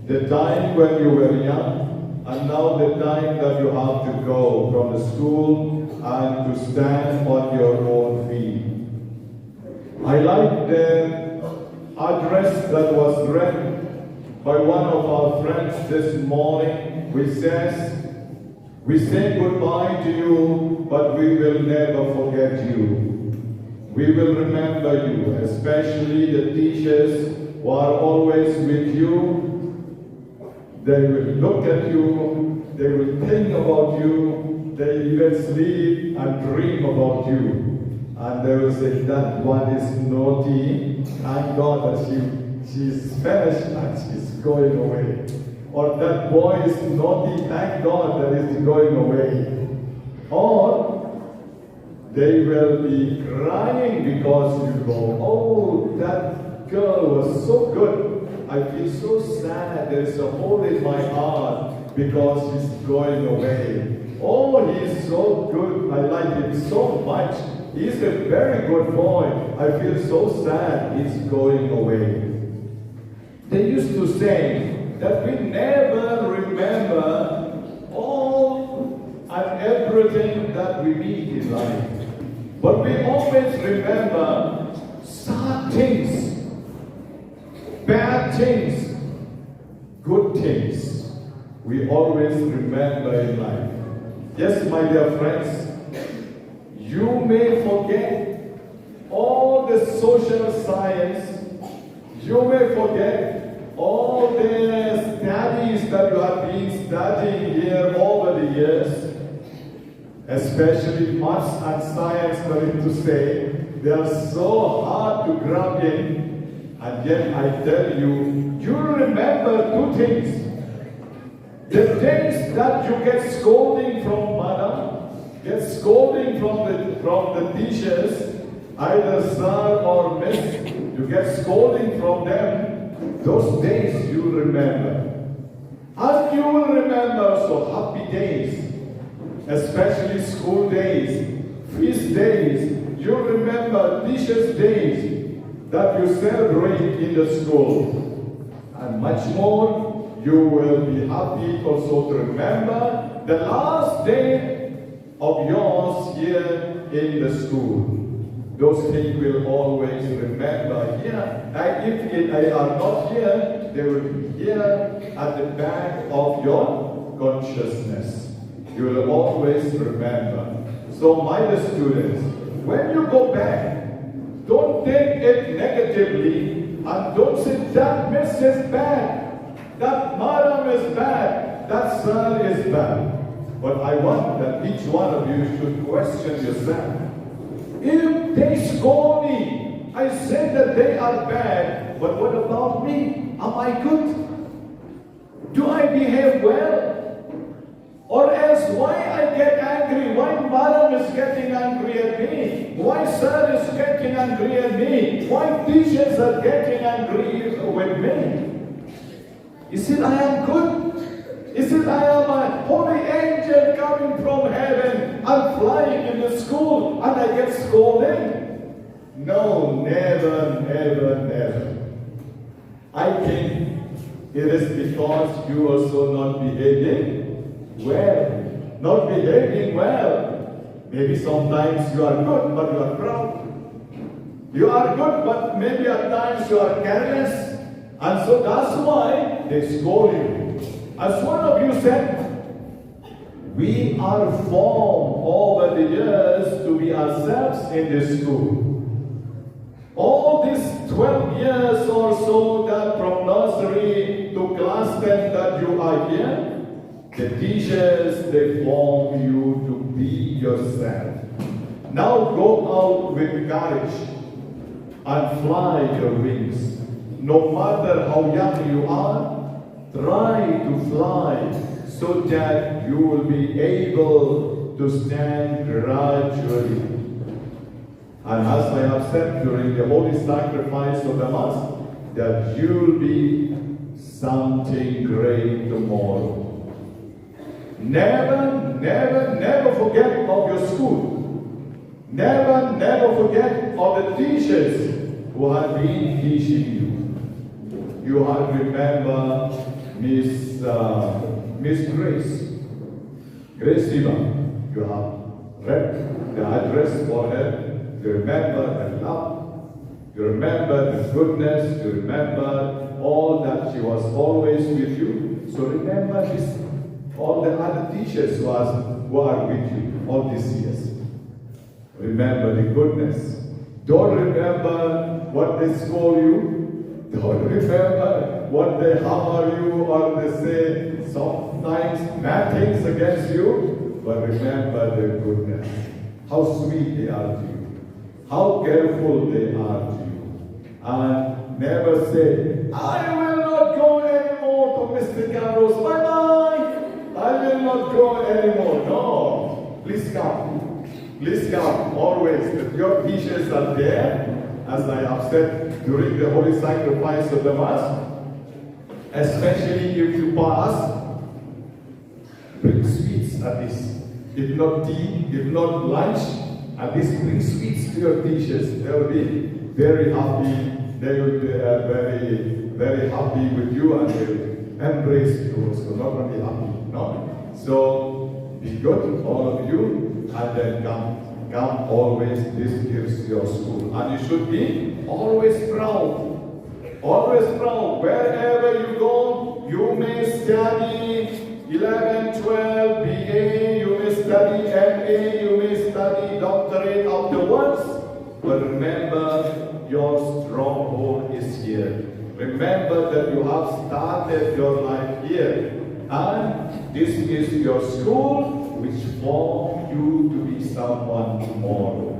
The time when you were young, and now the time that you have to go from the school and to stand on your own feet. I like the address that was read by one of our friends this morning, which says, we say goodbye to you, but we will never forget you. We will remember you, especially the teachers who are always with you. They will look at you, they will think about you, they even sleep and dream about you. And they will say, that one is naughty, thank God that she's Spanish and she's going away. Or that boy is naughty, thank God that is going away. Or they will be crying because you go, oh, that girl was so good. I feel so sad. There is a hole in my heart because he's going away. Oh, he's so good. I like him so much. He's a very good boy. I feel so sad he's going away. They used to say that we never remember all and everything that we meet in life. But we always remember sad things, bad things, good things. We always remember in life. Yes, my dear friends, you may forget all the social science, you may forget all the studies that you have been studying here over the years, especially maths and science, sorry to say, they are so hard to grab in, and yet I tell you, you remember two things. The days that you get scolding from madam, get scolding from the teachers, either sir or miss, you get scolding from them, those days you remember. And you will remember also happy days, especially school days, feast days, you remember teachers' days that you celebrate in the school. And much more, you will be happy also to remember the last day of yours here in the school. Those things will always remember here. And if they are not here, they will be here at the back of your consciousness. You will always remember. So, my dear students, when you go back, don't take it negatively and don't say that miss is bad. That madam is bad, that sir is bad. But I want that each one of you should question yourself. If they scold me, I say that they are bad, but what about me? Am I good? Do I behave well? Or else why I get angry? Why madam is getting angry at me? Why sir is getting angry at me? Why teachers are getting angry with me? Is it I am good? Is it I am a holy angel coming from heaven? I'm flying in the school and I get scolded? No, never, never, never. I think it is because you also not behaving well. Not behaving well. Maybe sometimes you are good, but you are proud. You are good, but maybe at times you are careless. And so that's why they scold you. As one of you said, we are formed over the years to be ourselves in this school. All these 12 years or so that from nursery to class 10 that you are here, the teachers, they form you to be yourself. Now go out with courage and fly your wings. No matter how young you are, try to fly so that you will be able to stand gradually. And as I have said during the holy sacrifice of the Mass, that you will be something great tomorrow. Never, never, never forget of your school. Never, never forget of the teachers who have been teaching you. You have remember Miss Grace Eva. You have read the address for her. You remember the love. You remember the goodness. You remember all that she was always with you. So remember this. All the other teachers who are with you all these years. Remember the goodness. Don't remember what they scold you. Don't remember what they hammer you or they say sometimes bad things against you. But remember their goodness. How sweet they are to you. How careful they are to you. And never say, I will not go anymore to Mr. Carlos. Bye-bye. I will not go anymore. No. Please come. Please come. Always. Your teachers are there. As I have said during the holy sacrifice of the Mass. Especially if you pass, bring sweets at least. If not tea, if not lunch, at least bring sweets to your teachers. They will be very happy. They will be very, very happy with you and they will embrace you also, not only happy. No? So be good, all of you, and then come always. This is your school. And you should be always proud. Always proud. Wherever you go, you may study 11, 12, BA, you may study MA, you may study doctorate afterwards. But remember, your stronghold is here. Remember that you have started your life here. And this is your school which formed you to be someone tomorrow.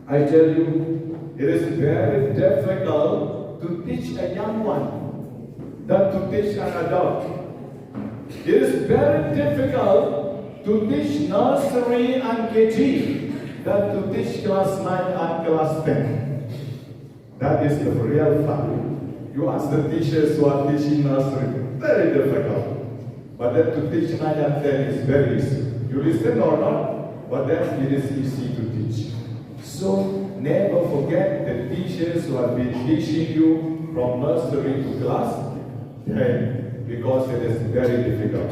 I tell you, it is very difficult to teach a young one than to teach an adult. It is very difficult to teach nursery and KG than to teach class 9 and class 10. That is the real fact. You ask the teachers who are teaching nursery, very difficult. But then to teach 9 and 10 is very easy. You listen or not, but then it is easy to teach. So never forget the teachers who have been teaching you from nursery to class 10, because it is very difficult.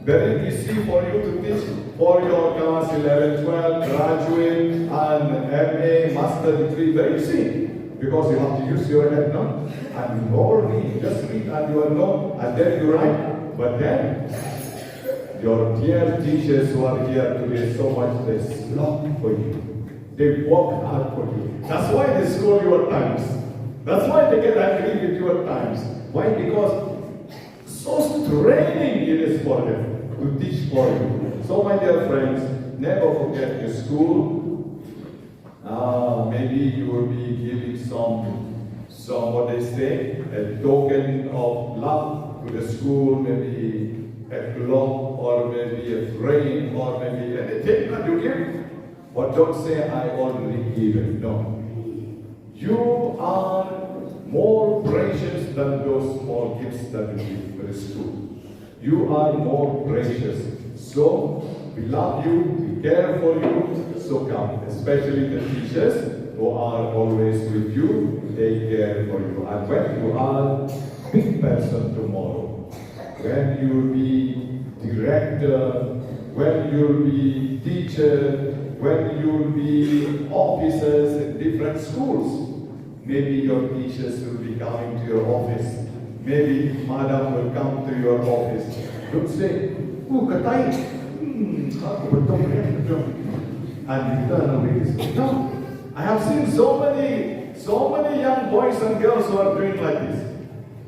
Very easy for you to teach for your class 11, 12, graduate and MA, master degree, very easy. Because you have to use your head, no? And you all read, just read and you will know, and then you write. But then, your dear teachers who are here today, so much they slog for you. They work hard for you. That's why they score you at times. That's why they get angry with you at times. Why? Because so straining it is for them to teach for you. So my dear friends, never forget your school. Maybe you will be giving some what they say, a token of love to the school, maybe a clock or maybe a frame or maybe anything that you give. But don't say, I already gave it. No. You are more precious than those small gifts that you give to the school. You are more precious. So, we love you, we care for you, so come. Especially the teachers who are always with you, they care for you. And when you are a big person tomorrow, when you will be director, when you will be teacher, when you will be officers in different schools, maybe your teachers will be coming to your office. Maybe madam will come to your office. Don't say, oh, katai. And you turn away. No. I have seen so many young boys and girls who are doing like this.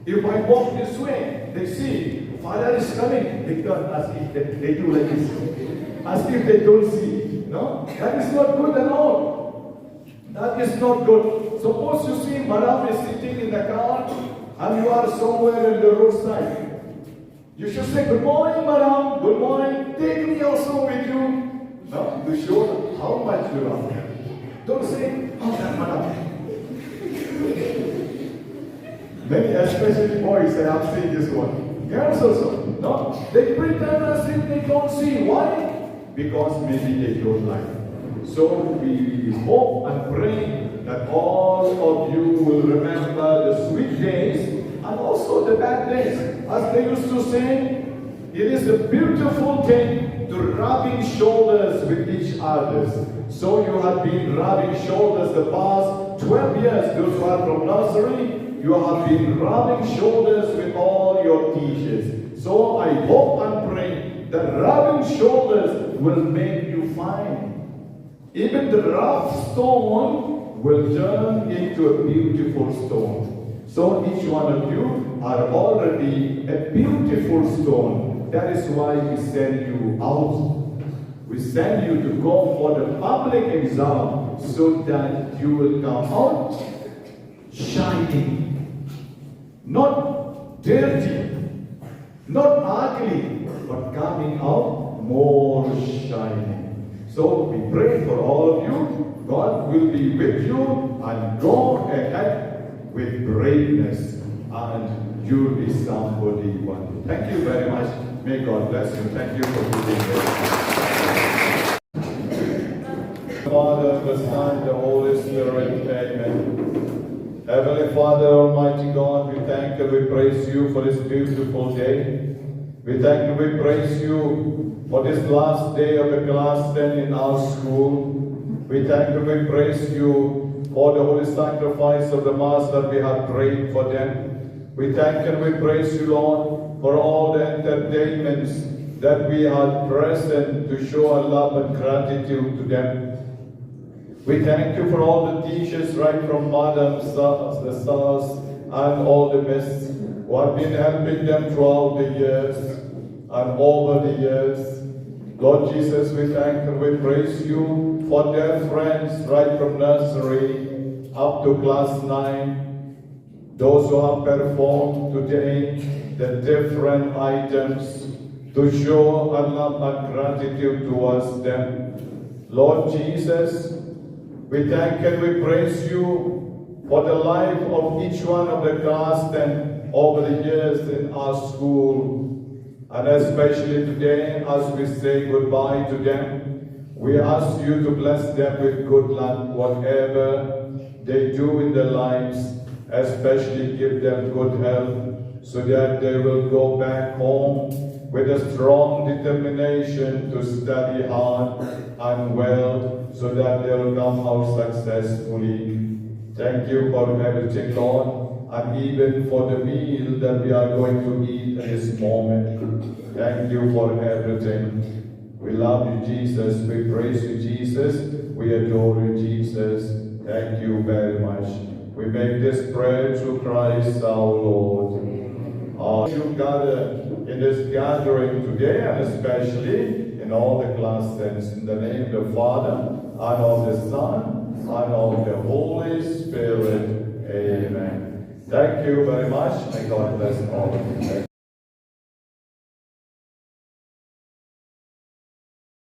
If I walk this way, they see, father is coming. They turn as if they do like this. As if they don't see. No? That is not good at all. That is not good. Suppose you see madam is sitting in the car and you are somewhere in the roadside. You should say, good morning, madam. Good morning. Take me also with you. No? To show how much you love her. Don't say, oh, that madam. Many, especially boys, I have seen this one. Girls also. No? They pretend as if they don't see. Why? Because maybe they don't like. So we hope and pray that all of you will remember the sweet days and also the bad days. As they used to say, it is a beautiful thing to rubbing shoulders with each other. So you have been rubbing shoulders the past 12 years. Those who are from nursery, you have been rubbing shoulders with all your teachers. So I hope and pray that rubbing shoulders will make you fine. Even the rough stone will turn into a beautiful stone. So each one of you are already a beautiful stone. That is why we send you out. We send you to go for the public exam so that you will come out shining. not dirty, not ugly, but coming out more shining. So we pray for all of you. God will be with you and go ahead with braveness, and you'll be somebody one day. Thank you very much. May God bless you. Thank you for being here. Father, the Son, the Holy Spirit, amen. Heavenly Father, Almighty God, we thank and we praise you for this beautiful day. We thank and we praise you for this last day of the class 10 in our school. We thank and we praise you for the holy sacrifice of the Mass that we have prayed for them. We thank and we praise you, Lord, for all the entertainments that we had present to show our love and gratitude to them. We thank you for all the teachers, right from Madam Stars, the Stars, and all the Miss who have been helping them throughout the years and over the years. Lord Jesus, we thank and we praise you for their friends right from nursery up to class 9. Those who have performed today the different items to show our love and gratitude towards them. Lord Jesus, we thank and we praise you for the life of each one of the class 10 over the years in our school. And especially today, as we say goodbye to them, we ask you to bless them with good luck, whatever they do in their lives, especially give them good health, so that they will go back home with a strong determination to study hard and well, so that they will come out successfully. Thank you for everything, Lord, and even for the meal that we are going to eat at this moment. Thank you for everything. We love you, Jesus. We praise you, Jesus. We adore you, Jesus. Thank you very much. We make this prayer through Christ our Lord. You gather in this gathering today, and especially in all the class 10s, in the name of the Father, and of the Son, and of the Holy Spirit. Amen. Thank you very much. May God bless all of you.